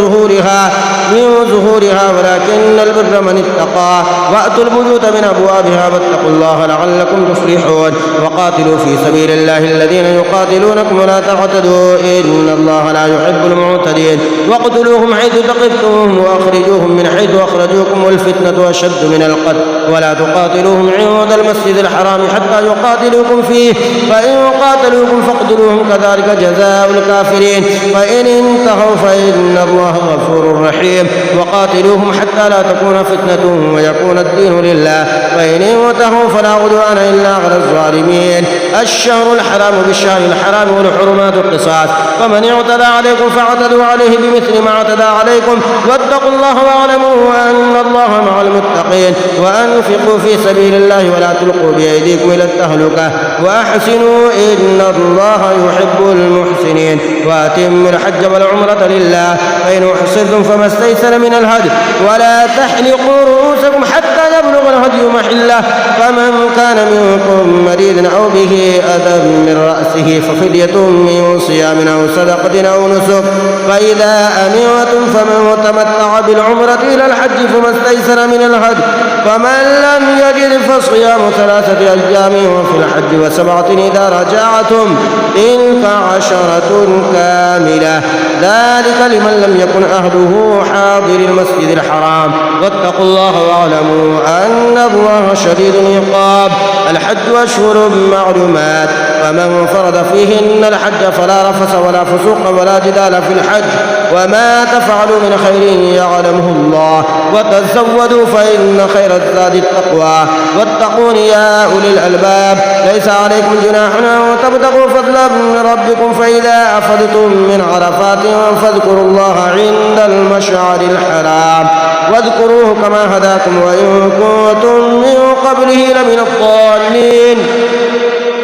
ظهورها ولكن البر من اتقى وأتوا البيوت من أبوابها واتقوا الله لعلكم تفلحون. وقاتلوا في سبيل الله الذين يقاتلونكم ولا تعتدوا إن الله لا يحب المعتدين. واقتلوهم حيث ثقفتموهم وأخرجوهم من حيث أخرجوكم والفتنة أشد من القتل ولا تقاتلوهم عند المسجد الحرام حتى يقاتلوكم فيه فإن قاتلوكم فاقتلوهم كذلك جزاء الكافرين فإن انتهوا فإن الله غفور رحيم. وقاتلوهم حتى لا تكون فتنة ويكون الدين لله فإن انتهوا فلا عدوان إلا على الظالمين. الشهر الحرام بالشهر الحرام والحرمات قصاص فمن اعتدى عليكم فاعتدوا عليه بمثل ما اعتدى عليكم واتقوا الله واعلموا أن الله مع المتقين. وأنفقوا في سبيل الله ولا تلقوا بأيديكم إلى التهلكة وأحسنوا إن الله يحب المحسنين. وأتموا الحج والعمرة لله فإن أحصرتم فما استيسر من الهدي ولا تحلقوا رؤوسكم حتى يبلغ الهدي محله فمن كان منكم مريضا أو به أذى من رأسه ففدية من صيام أو صدقة أو نسك فإذا أمنتم فمن تمتع بالعمرة إلى الحج فما استيسر من الهدي فمن لم يجد فصيام 3 أيام وفي الحج و7 إذا رجعتم تلك 10 كاملة ذلك لمن لم يكن أهله حاضر المسجد الحرام واتقوا الله واعلموا أن الله شديد العقاب. الحج أشهر معلومات فمن فرض فيهن الحج فلا رفث ولا فسوق ولا جدال في الحج وما تفعلوا من خير يعلمه الله وتزودوا فإن خير الزاد التقوى واتقون يا أولي الألباب. ليس عليكم جناح أن تبتغوا فضلا من ربكم فإذا أفضتم من عرفات فاذكروا الله عند المشعر الحرام واذكروه كما هداكم وإن كنتم من قبله لمن الضالين.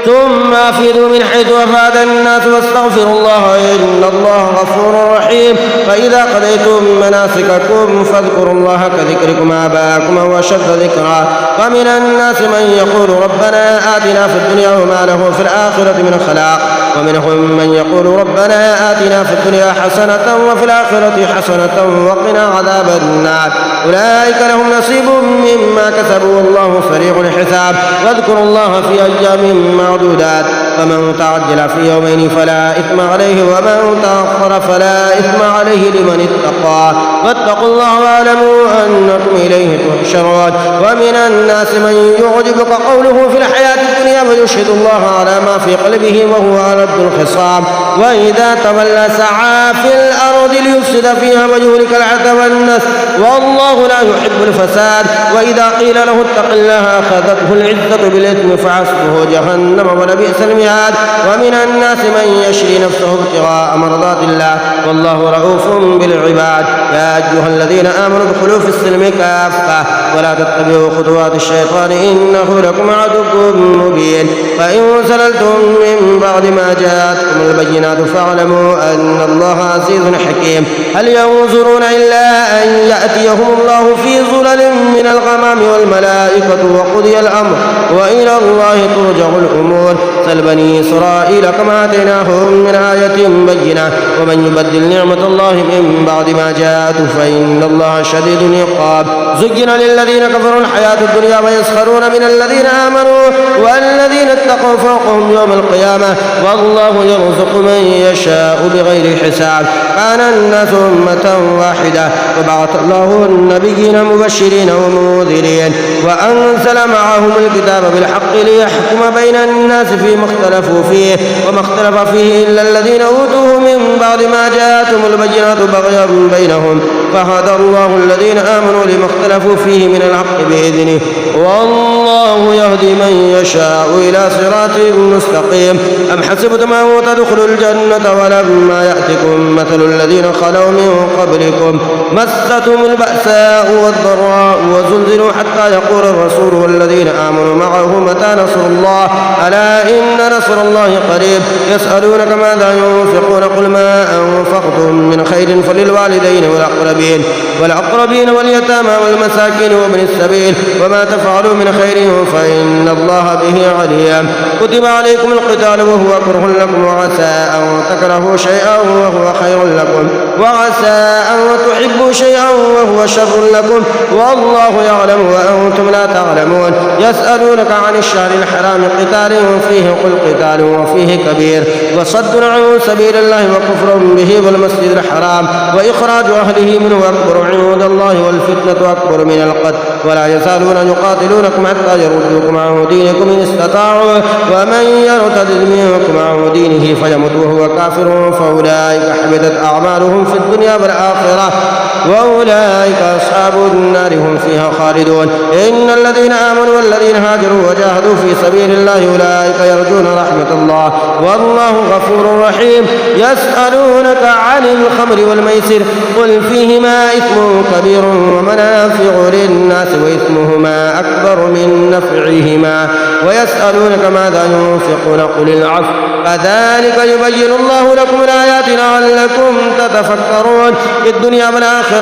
ثم ثم أفيدوا من حيث أفاد الناس واستغفروا الله إن الله غفور رحيم. فإذا قضيتم مناسككم فاذكروا الله كذكركم آباءكم أو أشد ذكرا. ومن الناس من يقول ربنا آتنا في الدنيا وما له في الآخرة من خلاق. ومنهم من يقول ربنا آتنا في الدنيا حسنة وفي الآخرة حسنة وقنا عذاب النار. أولئك لهم نصيب مما كسبوا والله سريع الحساب. واذكروا الله في أيام معدودات فمن تعجل في يومين فلا إثم عليه ومن تأخر فلا إثم عليه لمن اتقى. واتقوا الله واعلموا أنكم إليه تحشرون. ومن الناس من يعجبك قوله في الحياة الدنيا ويشهد الله على ما في قلبه وهو ألد الخصام. وإذا تولى سعى في الأرض ليفسد فيها ويهلك الحرث والنسل والله لا يحب الفساد. وإذا قيل له اتق الله أخذته العزة بالإثم فحسبه جهنم ولبئس المهاد. ومن الناس من يشري نفسه ابتغاء مرضات الله والله رؤوف بالعباد. يا أيها الذين آمنوا ادخلوا في السلم كافة ولا تتبعوا خطوات الشيطان إنه لكم عدو مبين. فإن زللتم من بعد ما جاءتكم البينات فاعلموا أن الله عزيز حكيم. هل ينظرون إلا أن يأتيهم الله في ظلل من الغمام والملائكة وقضي الأمر وإلى الله ترجع الأمور. سل بني إسرائيل كما آتيناهم من آية بينة ومن يبدل نعمة الله من بعد ما جاءته فإن الله شديد العقاب. زين للذين كفروا الحياة الدنيا ويسخرون من الذين آمنوا والذين اتقوا فوقهم يوم القيامة والله يرزق من يشاء بغير حساب. كان الناس أمة واحدة وبعث الله النبيين مبشرين ومنذرين وأنزل معهم الكتاب بالحق ليحكم بين الناس فيما اختلفوا فيه وما اختلف فيه إلا الذين أوتوه من بعد ما جاءتهم البينات بغيا بينهم فهدى الله الذين آمنوا لما اختلفوا فيه من الحق بإذنه والله يهدي من يشاء إلى صراط مستقيم. أم حسبتم أن تدخلوا الجنة ولما يأتكم مثل الذين خلوا من قبلكم مستهم البأساء والضراء وزلزلوا حتى يقول الرسول والذين آمنوا معه متى نصر الله ألا إن نصر الله قريب. يسألونك ماذا ينفقون قل ما أنفقتم من خير فللوالدين والأقربين واليتامى والمساكين وابن السبيل وما تفعلوا من خير فإن الله به عليم. كتب عليكم القتال وهو كره لكم وعسى أن تكرهوا شيئا وهو خير لكم وعسى أن تحبوا شيئا وهو شر لكم والله يعلم وأنتم لا تعلمون. يسألونك عن الشهر الحرام قتال فيه قل قتال وفيه كبير وصد عن سبيل الله وكفر به والمسجد الحرام وإخراج أهله منه أكبر عند الله والفتنة أكبر من القتل ولا يزالون يقاتلونكم حتى يردوكم عن دينكم إن استطاعوا ومن يرتد منكم عن دينه فيمت وهو كافر فأولئك حبطت أعمالهم في الدنيا والآخرة وأولئك أصحاب النار هم فيها خالدون. إن الذين آمنوا والذين هاجروا وجاهدوا في سبيل الله أولئك يرجون رحمة الله والله غفور رحيم. يسألونك عن الخمر والميسر قل فيهما إثم كبير ومنافع للناس وإثمهما أكبر من نفعهما ويسألونك ماذا ينفقون قل العفو كذلك يبين الله لكم الآيات لعلكم تتفكرون في الدنيا والآخرة.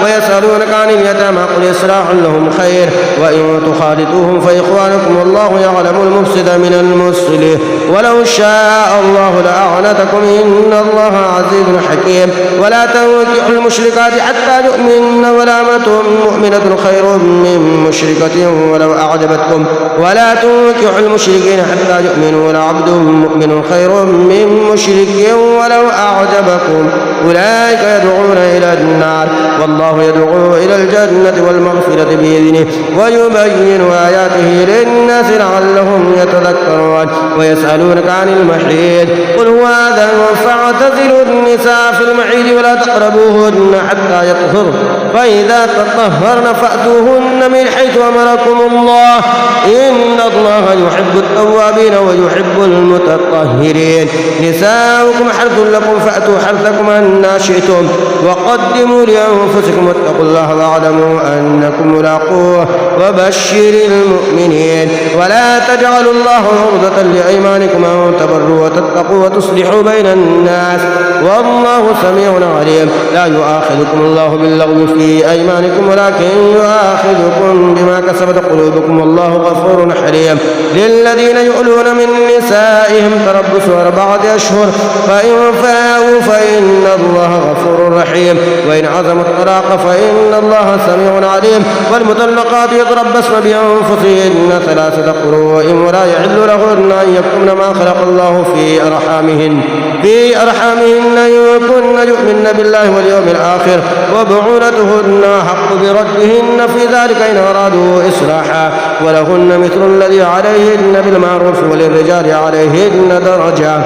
ويسألونك عن اليتامى قل إصلاح لهم خير وإن تخالطوهم فإخوانكم والله يعلم المفسد من المصلح ولو شاء الله لأعنتكم إن الله عزيز حكيم. ولا تنكحوا المشركات حتى يؤمن ولأمة مؤمنة خير من مشركة ولو أعجبتكم ولا تنكحوا المشركين حتى يؤمنوا ولعبد مؤمن خير من مشرك ولو أعجبكم أولئك يدعون إلى النار والله يدعو إلى الجنة والمغفرة بإذنه ويبين آياته للناس لعلهم يتذكرون. ويسألونك عن المحيض قل هو أذى فاعتزلوا النساء في المحيض ولا تقربوهن حتى يطهرن فإذا تطهرن فأتوهن من حيث أمركم الله إن الله يحب التوابين ويحب المتطهرين نساؤكم حرث لكم فأتوا حرثكم أنى شئتم وقدموا لأنفسكم واتقوا الله واعلموا أنكم ملاقوه وبشر المؤمنين ولا تجعلوا الله عرضة لأيمانكم أن تبروا وتتقوا وتصلحوا بين الناس والله سميع عليم لا يؤاخذكم الله باللغو في أيمانكم ولكن يؤاخذكم بما كسبت قلوبكم والله غفور حليم للذين يؤلون من نسائهم تربص 4 أشهر فإن فاءوا فإن الله غفور رحيم وإن عزموا الطلاق فإن الله سميع عليم والمطلقات يتربصن بأنفسهن 3 قروء ولا يحل لهن أن يكتمن ما خلق الله في أرحامهن إن كن يؤمن بالله واليوم الآخر وبعولتهن حق بردهن في ذلك إن أرادوا إصلاحا ولهن مثل الذي عليهن بالمعروف وللرجال عليهن درجة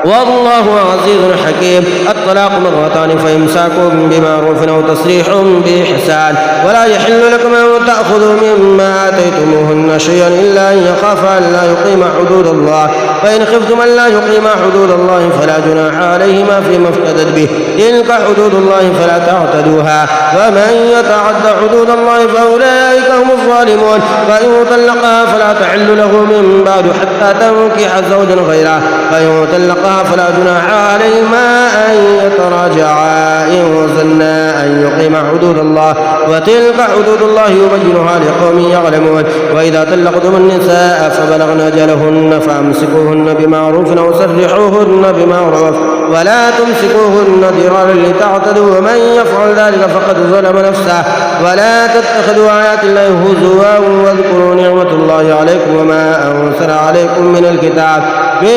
والله عزيز حكيم الطلاق 2 فإمساك بمعروف أو تسريح بإحسان ولا يحل لكم أن تأخذوا مما آتيتموهن شيئا إلا أن يخافا أن لا يقيما حدود الله فإن خفتم أن لا يقيما حدود الله فلا جناح عليهما فيما افتدت به تلك حدود الله فلا تعتدوها ومن يتعد حدود الله فأولئك هم الظالمون فإن طلقها فلا تحل له من بعد حتى تنكح زوجا غيره فإن طلقها فلا جناح عليهما أن يتراجعا إن ظنا أن يقيما حدود الله وتلك حدود الله يبينها لقوم يعلمون وإذا طلقتم النساء فبلغن أجلهن فأمسكوهن بمعروف أو سرحوهن بمعروف ولا تمسكوهن ضرارا لتعتدوا ومن يفعل ذلك فقد ظلم نفسه ولا تتخذوا آيات الله هزوا واذكروا نعمة الله عليكم وما أنزل عليكم من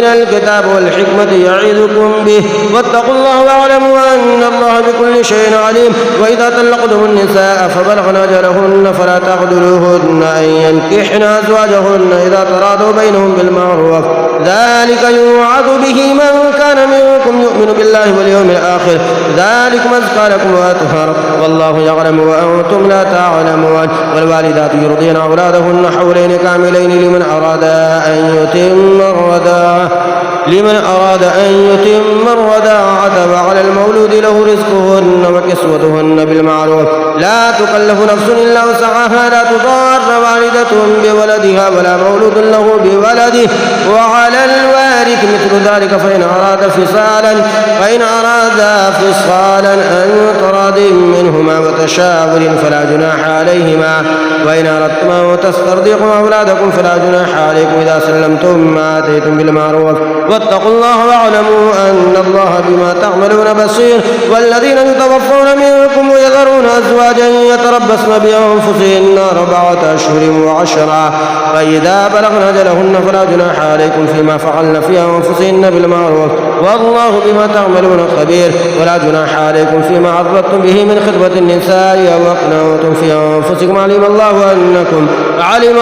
الكتاب والحكمة يعظكم به واتقوا الله واعلموا أن الله بكل شيء عليم وإذا طلقتم النساء فبلغن أجلهن فلا تعذروهن أن ينكحن أزواجهن إذا تراضوا بينهم بالمعروف ذلك يوعظ به من كان منكم يؤمن بالله واليوم الآخر ذلك أزكى لكم وأطهر والله يعلم وأنتم لا تعلمون والوالدات يرضين أولادهن حولين كاملين لمن أراد أن يتم الرضاعة وعلى المولود له رزقهن وكسوتهن بالمعروف لا تكلف نفس إلا وسعها لا تضار والدة بولدها ولا مولود له بولده وعلى الوارث مثل ذلك فإن أرادا فصالا أن تراض منهما وتشاور فلا جناح عليهما وإن أردتم أن تسترضعوا أولادكم فلا جناح عليكم إذا سلمتم ما آتيتم بالمعروف واتقوا الله واعلموا أن الله بما تعملون بصير والذين يتوفون منكم ويذرون أزواجا يتربصن بأنفسهن 4 أشهر و10 فإذا بلغن أجلهن فلا جناح عليكم فيما فعلن في أنفسهن بالمعروف والله بما تعملون خبير ولا جناح عليكم فيما عرضتم به من خطبة النساء أو أقنعتم في أنفسكم علم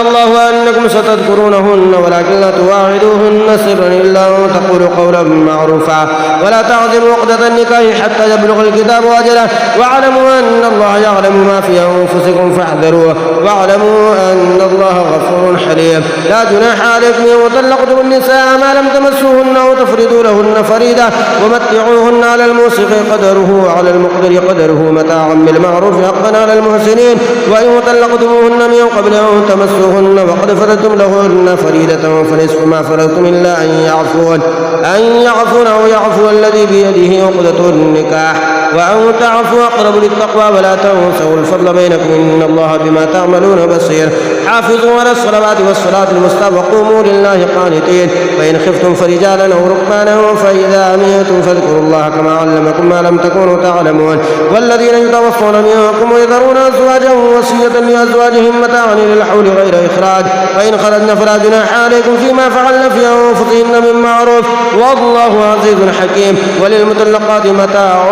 الله أنكم ستذكرونهن ولكن لا تواعدوهن سرا إلا أن تقولوا قولا معروفا ولا تعزموا عقدة النكاح حتى يبلغ الكتاب أجله واعلموا أن الله يعلم ما في أنفسكم فاحذروه واعلموا أن الله غفور حليم لا جناح عليكم إن طلقتم النساء ما لم تمسوهن وتفرضوا لهن فريدة ومتعوهن على الموسع قدره وعلى المقدر قدره متاعا بالمعروف حقا على المحسنين وإن طلقتموهن من قبل أن تمسوهن وقد فرضتم لهن فريدة فنصف ما فرضتم إلا أن يعفون أو يعفو الذي بيده عقدة النكاح وأن تعفوا أقرب للتقوى ولا تنسوا الفضل بينكم إن الله بما تعملون بصير حافظوا على الصلوات والصلاة الوسطى وقوموا لله قانتين فإن خفتم فرجالا أو ركبانا فإذا أمنتم فاذكروا الله كما علمكم ما لم تكونوا تعلمون والذين يتوفون منكم ويذرون أزواجا وصية لأزواجهم متاعا إلى الحول غير إخراج فإن خرجن فلا جناح عليكم فيما فعلن في أنفسهن من معروف والله عزيز حكيم وللمطلقات متاع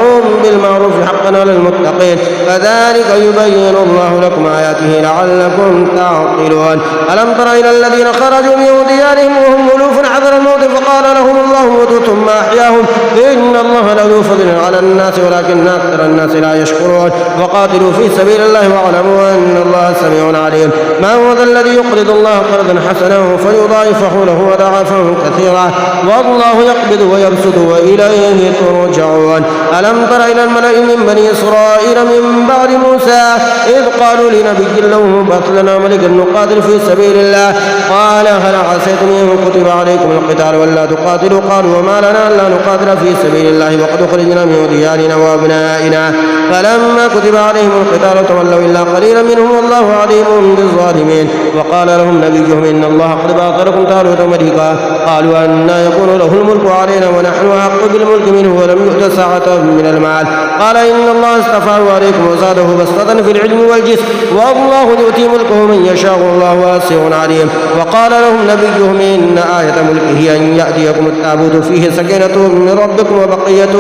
بالمعروف حقا على المتقين كذلك يبين الله لكم آياته لعلكم تعقلون ألم تر إلى الذين خرجوا من ديارهم وهم ألوف حذر الموت فقال لهم الله موتوا ثم أحياهم إن الله لذو فضل على الناس ولكن أكثر الناس لا يشكرون وقاتلوا في سبيل الله واعلموا أن الله سميع عليم ما هو ذا الذي يقرض الله قرضا حسنا فيضاعفه له وضعفا كثيرا والله يقبض ويبسط وإليه ترجعون ألم تر إلى الملأ من بني إسرائيل من بعد موسى إذ قالوا لنبي له ابعث لنا ملكا نقاتل في سبيل الله قال هل عسيتم إن كتب عليكم القتال ولا تقاتلوا قالوا وما لنا ألا نقاتل في سبيل الله وقد خرجنا من ديارنا وأبنائنا فلما كتب عليهم القتال تولوا إلا قليلا منهم والله عليم بالظالمين وقال لهم نبيهم إن الله قد بعث لكم طالوت ملكا قالوا أنى يكون له الملك علينا ونحن أحق بالملك منه ولم يؤت سعة من المال قال إن الله اصطفاه عليكم وزاده بسطة في العلم والجسم والله يؤتي ملكه من يشاء والله واسع عليم وقال لهم نبيهم إن آية ملكه أن يأتيكم التابوت فيه سكينة من ربكم وبقية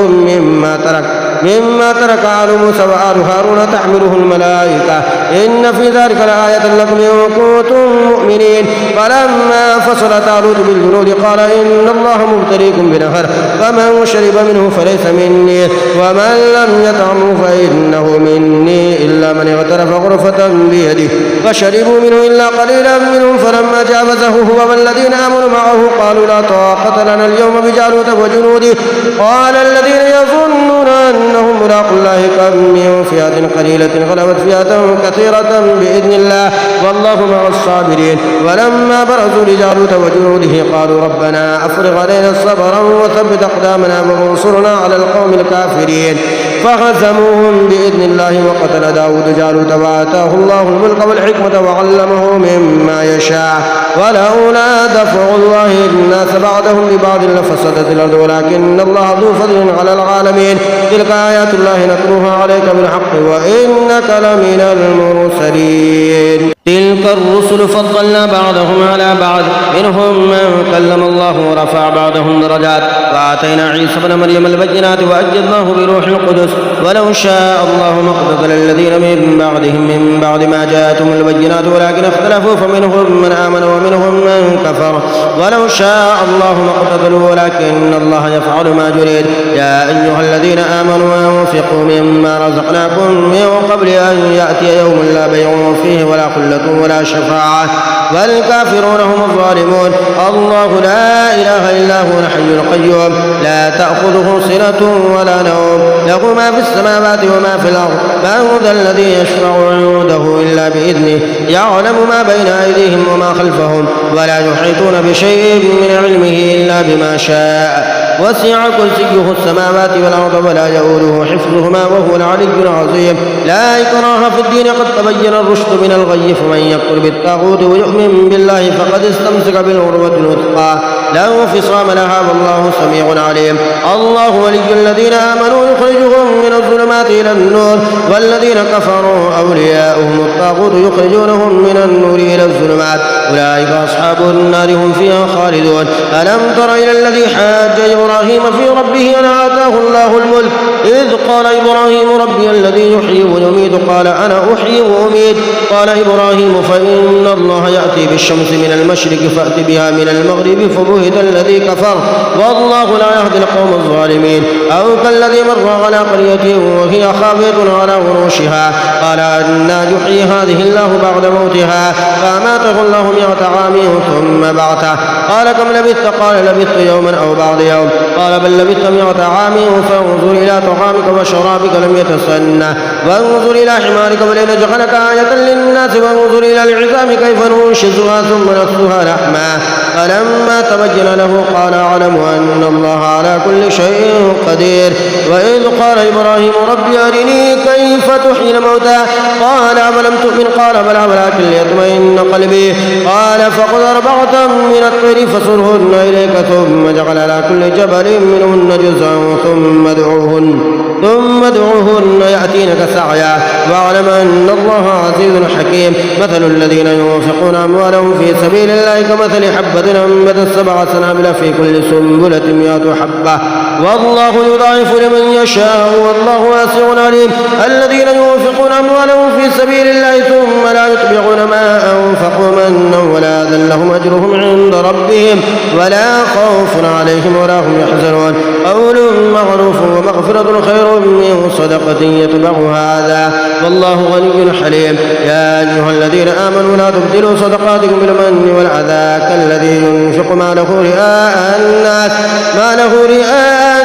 مما ترك آل موسى وآل هارون تحمله الملائكة إن في ذلك لآية لكم إن كنتم مؤمنين فلما فصل طالوت بالجنود قال إن الله مبتليكم بنهر فمن شرب منه فليس مني ومن لم يطعمه فإنه مني إلا من اغترف غرفة بيده فشربوا منه إلا قليلا منهم فلما جاوزه هو والذين آمنوا معه قالوا لا طاقة لنا اليوم بجالوت وجنوده قال الذين يظنون أنهم ملاقوا الله كم من فئة قليلة غلبت فئة كثيرة بإذن الله والله مع الصابرين ولما برزوا لجالوت وجنوده قالوا ربنا أفرغ علينا صبرا وثبت أقدامنا وانصرنا على القوم الكافرين فهزموهم بإذن الله وقتل داود جالوت وآتاه الله الملك والحكمة وعلمه مما يشاء ولولا دفع الله الناس بعضهم ببعض لفسدت الأرض ولكن الله ذو فضل على العالمين تلك آيات الله نتلوها عليك بالحق وإنك لمن المرسلين تلك الرسل فضلنا بعضهم على بعض منهم من كلم الله ورفع بعضهم درجات وآتينا عيسى ابن مريم البينات وأيدناه بروح القدس ولو شاء الله ما اقتتل الذين من بعدهم من بعد ما جاءتهم البينات ولكن اختلفوا فمنهم من آمن ومنهم من كفر ولو شاء الله ما اقتتلوا ولكن الله يفعل ما يريد يا أيها الذين آمنوا أنفقوا مما رزقناكم من قبل أن يأتي يوم لا بيع فيه ولا خلة ولا شفاعة والكافرون هم الظالمون الله لا إله إلا هو الحي القيوم لا تأخذه سنة ولا نوم له ما في السماوات وما في الأرض من ذا الذي يشفع عنده إلا بإذنه يعلم ما بين أيديهم وما خلفهم ولا يحيطون بشيء من علمه إلا بما شاء وسع كرسيه السماوات والأرض ولا يؤوده حفظهما وهو العلي العظيم لا إكراه في الدين قد تبين الرشد من الغي فمن يكفر بالطاغوت ويؤمن بالله فقد استمسك بالعروة الوثقى لا انفصام لها والله سميع عليم الله ولي الذين آمنوا يخرجهم من الظلمات إلى النور والذين كفروا أولياؤهم الطاغوت يخرجونهم من النور إلى الظلمات أولئك أصحاب النار هم فيها خالدون ألم تر إلى الذي حاج إبراهيم في ربه أن آتاه الله الملك إذ قال إبراهيم ربي الذي يحيي ويميت قال أنا أحيي وأميت قال إبراهيم فإن الله يأتي بالشمس من المشرق فأت بها من المغرب فبهت الذي كفر والله لا يهدي القوم الظالمين أو كالذي مر على قرية وهي خاوية على عروشها قال أنى يحيي هذه الله بعد موتها فأماته الله 100 عام ثم بعثه قال كم لبثت قال لبثت يوما أو بعض يوم قال بل لبثت 100 عام فانظر إلى طعامك وشرابك لم يتسنى وانظر إلى حمارك ولنجعلك آية للناس وانظر إلى العظام كيف ننشزها ثم نكسوها لحما فلما تبين له قال أعلم أن الله على كل شيء قدير وإذ قال إبراهيم ربي أرني كيف تحيي الموتى قال أولم تؤمن قال بلى ولكن ليطمئن قلبي قال فخذ 4 من الطير فصرهن إليك ثم اجعل على كل جبل منهن جزءا ثم ادعوهن ثم ادعوهن يأتينك سعيا واعلم أن الله عزيز حكيم. مثل الذين ينفقون أموالهم في سبيل الله كمثل حبة أنبتت 7 سنابل في كل سنبلة 100 حبة والله يضاعف لمن يشاء والله واسع عليم. الذين ينفقون أموالهم في سبيل الله ثم لا يتبعون ما أنفقوا منا ولا أذى لهم أجرهم عند ربهم ولا خوف عليهم ولا هم يحزنون. قول معروف ومغفرة خير من صدقة يتبعها أذى والله غني حليم. يا أيها الذين آمنوا لا تبطلوا صدقاتكم بالمن والأذى كالذي ينفق ماله رئاء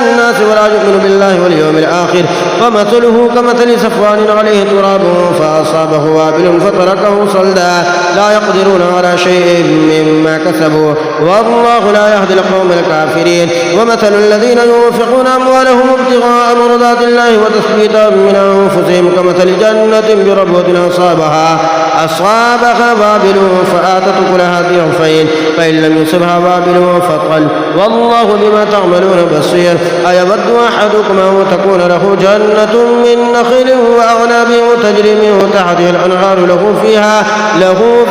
الناس ولا يؤمن بالله واليوم الآخر فمثله كمثل صفوان عليه تراب فأصابه وابل فتركه صلدا لا يقدرون على شيء مما كسبوا والله لا يهدي القوم الكافرين. ومثل الذين ينفقون أموالهم ابتغاء مرضات الله وتثبيتا من أنفسهم كمثل جنة بربوة أصابها وابل فآتت أكلها ضعفين فإن لم يصبها وابل فطل والله بما تعملون بصير. أيود أحدكم أن تكون له جنة من نخيل وأعناب تجري من تحتها الأنهار له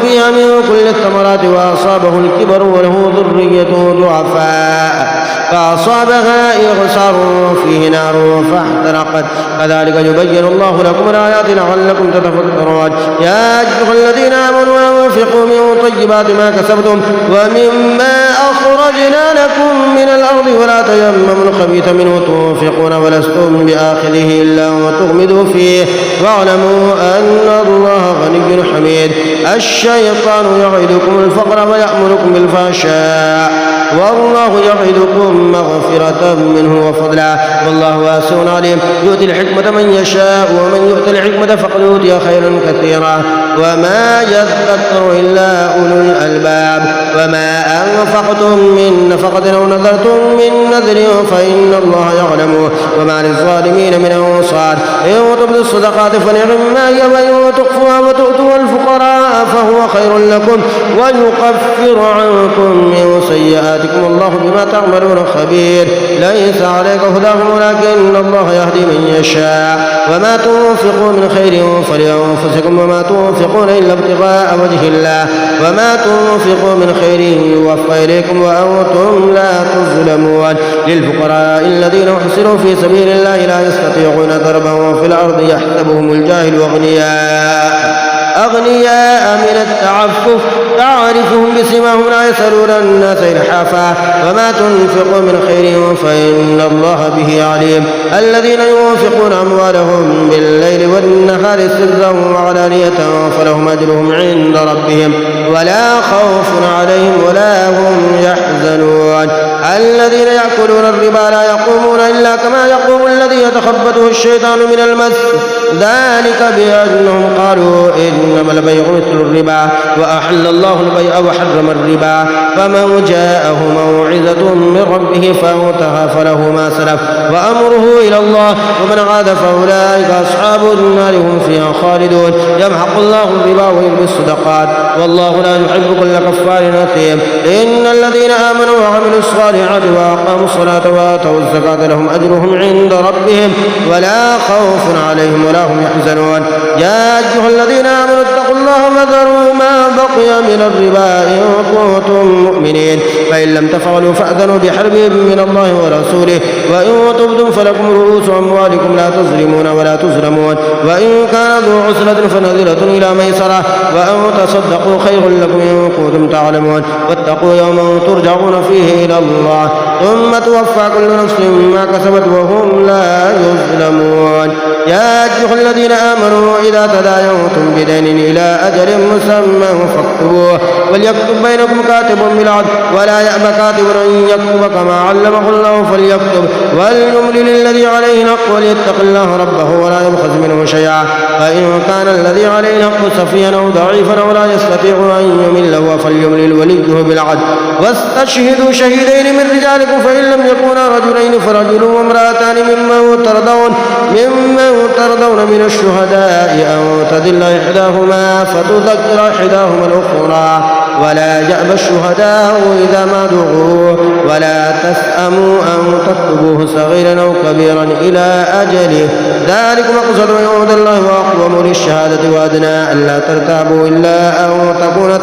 فيها من كل الثمرات وأصابه الكبر وله ذرية ضعفاء فأصابها إعصار فيه نار فاحترقت كذلك يبين الله لكم الآيات لعلكم تتفكرون. يا أيها الذين آمنوا أنفقوا من طيبات ما كسبتم ومما أخرجنا لكم من الأرض ولا تيمموا الخبيث منه تنفقون ولستم بآخذه إلا أن تغمضوا فيه واعلموا أن الله غني حميد. الشيطان يعدكم الفقر ويأمركم بالفحشاء والله يعدكم مغفرة منه وفضلا والله واسع عليم. يؤتي الحكمة من يشاء ومن يؤت الحكمة فقد أوتي خيرا كثيرا وما يذكر إلا أولو الألباب. وما أنفقتم من نفقة أو نذرتم من نذر فإن الله يعلمه وما للظالمين من أنصار. إن تبدوا الصدقات فنعما هي وإن تخفوها وتؤتوا الفقراء فهو خير لكم ويكفر عنكم من سيئاتكم والله بما تعملون خبير. ليس عليك هداهم ولكن الله يهدي من يشاء. وما تنفقوا من خير فلأنفسكم وما تنفقون إلا ابتغاء وجه الله وما تنفقوا من خير يوفى إليكم وأنتم لا تظلمون. للفقراء الذين احصروا في سبيل الله لا يستطيعون ضربا في الأرض يحسبهم الجاهل أغنياء من التعفف تعرفهم بسماهم لا يسألون الناس إلحافا وما تنفقوا من خير فإن الله به عليم. الذين ينفقون أموالهم بالليل والنهار سرا وعلانية فلهم أجرهم عند ربهم ولا خوف عليهم ولا هم يحزنون. الذين يأكلون الربا لا يقومون إلا كما يقوم الذي يتخبطه الشيطان من المس ذلك بأنهم قالوا إنما البيع مثل الربا وأحل الله البيع وحرم الربا فمن جاءه موعظة من ربه فانتهى فله ما سلف وأمره إلى الله ومن عاد فأولئك أصحاب النار هم فيها خالدون. يمحق الله الربا ويربي الصدقات والله لا يحب كل كفار أثيم. إن الذين آمنوا وعملوا الصالحات وأقاموا الصلاة وآتوا الزكاة لهم أجرهم عند ربهم ولا خوف عليهم ولا هم يحزنون. يا أيها الذين آمنوا اتقوا الله وذروا ما بقي من الربا إن كنتم مؤمنين فإن لم تفعلوا فأذنوا بحرب من الله ورسوله وإن تبتم فلكم رؤوس أموالكم لا تظلمون ولا تظلمون وإن كان ذو عسرة فنذرة إلى ميسرة وأن تصدقوا خير لكم إن كنتم تعلمون. واتقوا يوما ترجعون فيه إلى الله ثم توفى كل نفس ما كسبت وهم لا يظلمون. يا أيها الذين آمنوا إذا تداينتم بدين إلى أجل مسمى فاكتبوه وليكتب بينكم كاتب بالعدل ولا يأبى كاتب أن يكتب كما علمه الله فليكتب وليملل الذي عليه الحق وليتق الله ربه ولا يبخس منه شيئا فإن كان الذي عليه الحق سفيها أو ضعيفا أو لا يستطيع أن يمل فليملل وليه بالعدل واستشهدوا شهيدين من رجالكم فإن لم يكونا رجلين فرجل وامرأتان ممن ترضون من الشهداء أو تدل إحداهما فتذكر إحداهما الأخرى ولا يأبى الشهداء إذا ما دعوا ولا تسأموا أن تكتبوه صغيرا أو كبيرا إلى أجله ذلك مقصد عند الله وأقوم للشهادة وأدنى ألا ترتابوا إلا أن تكون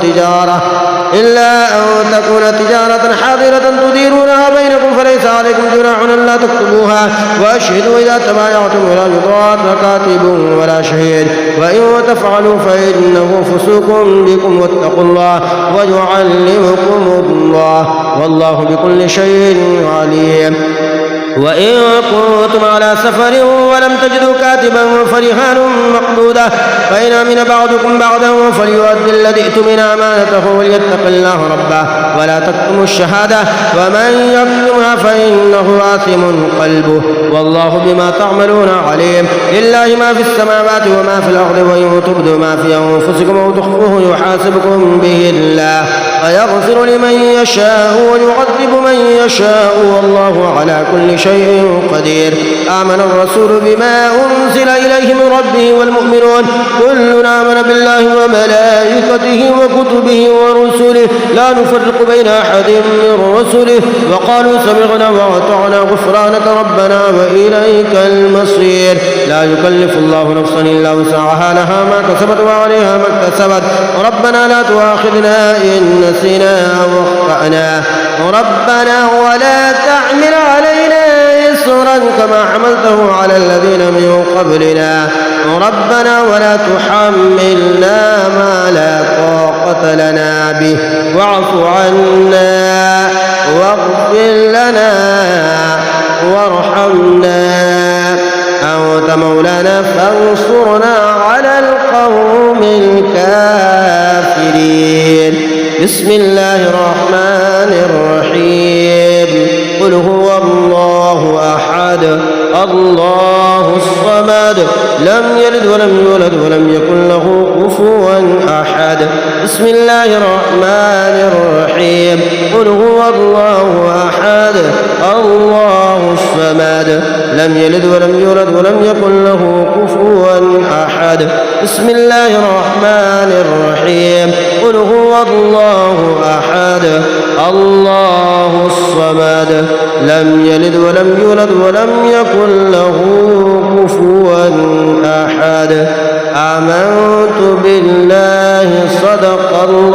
تجارة حاضرة تديرونها بينكم فليس عليكم جناح ألا تكتبوها وأشهدوا إذا تبايعتم ولا يضار كاتب ولا شهيد وإن تفعلوا فإنه فسوق بكم واتقوا الله ويعلمكم الله والله بكل شيء عليم. وإن كنتم على سفر ولم تجدوا كاتبا فرهان مقبوضة فإن أمن بعضكم بعضا فليؤدي الذي ائتمن أمانته وليتق الله ربه ولا تكتموا الشهادة ومن يكتمها فإنه آثم قلبه والله بما تعملون عليم. لله ما في السماوات وما في الأرض وإن تبدوا ما في أنفسكم أو تخفوه يحاسبكم به الله ويغفر لمن يشاء ويعذب من يشاء والله على كل شيء قدير. آمن الرسول بما أنزل إليه من ربه والمؤمنون كلنا آمن بالله وملائكته وكتبه ورسله لا نفرق بين أحد من رسله وقالوا سمعنا وأطعنا غفرانك ربنا وإليك المصير. لا يكلف الله نفسا إلا وسعها لها ما كسبت وعليها ما اكتسبت ربنا لا تؤاخذنا إن نسينا أو أخطأنا ربنا ولا تحمل علينا إصرا كما حملته على الذين من قبلنا ربنا ولا تحملنا ما لا طاقة لنا به واعف عنا واغفر لنا وارحمنا أنت مولانا فانصرنا على القوم الكافرين. بسم الله الرحمن الرحيم قل هو الله أحد الله الصمد لم يلد ولم يولد ولم يكن له كفوا أحد. بسم الله الرحمن الرحيم قل هو الله أحد الله الصمد لم يلد ولم يولد ولم يكن له كفوا أحد. بسم الله الرحمن الرحيم قل هو الله أحد الله الصمد لم يلد ولم يولد ولم يكن له كفوا أحد. آمنت بالله صدق الله.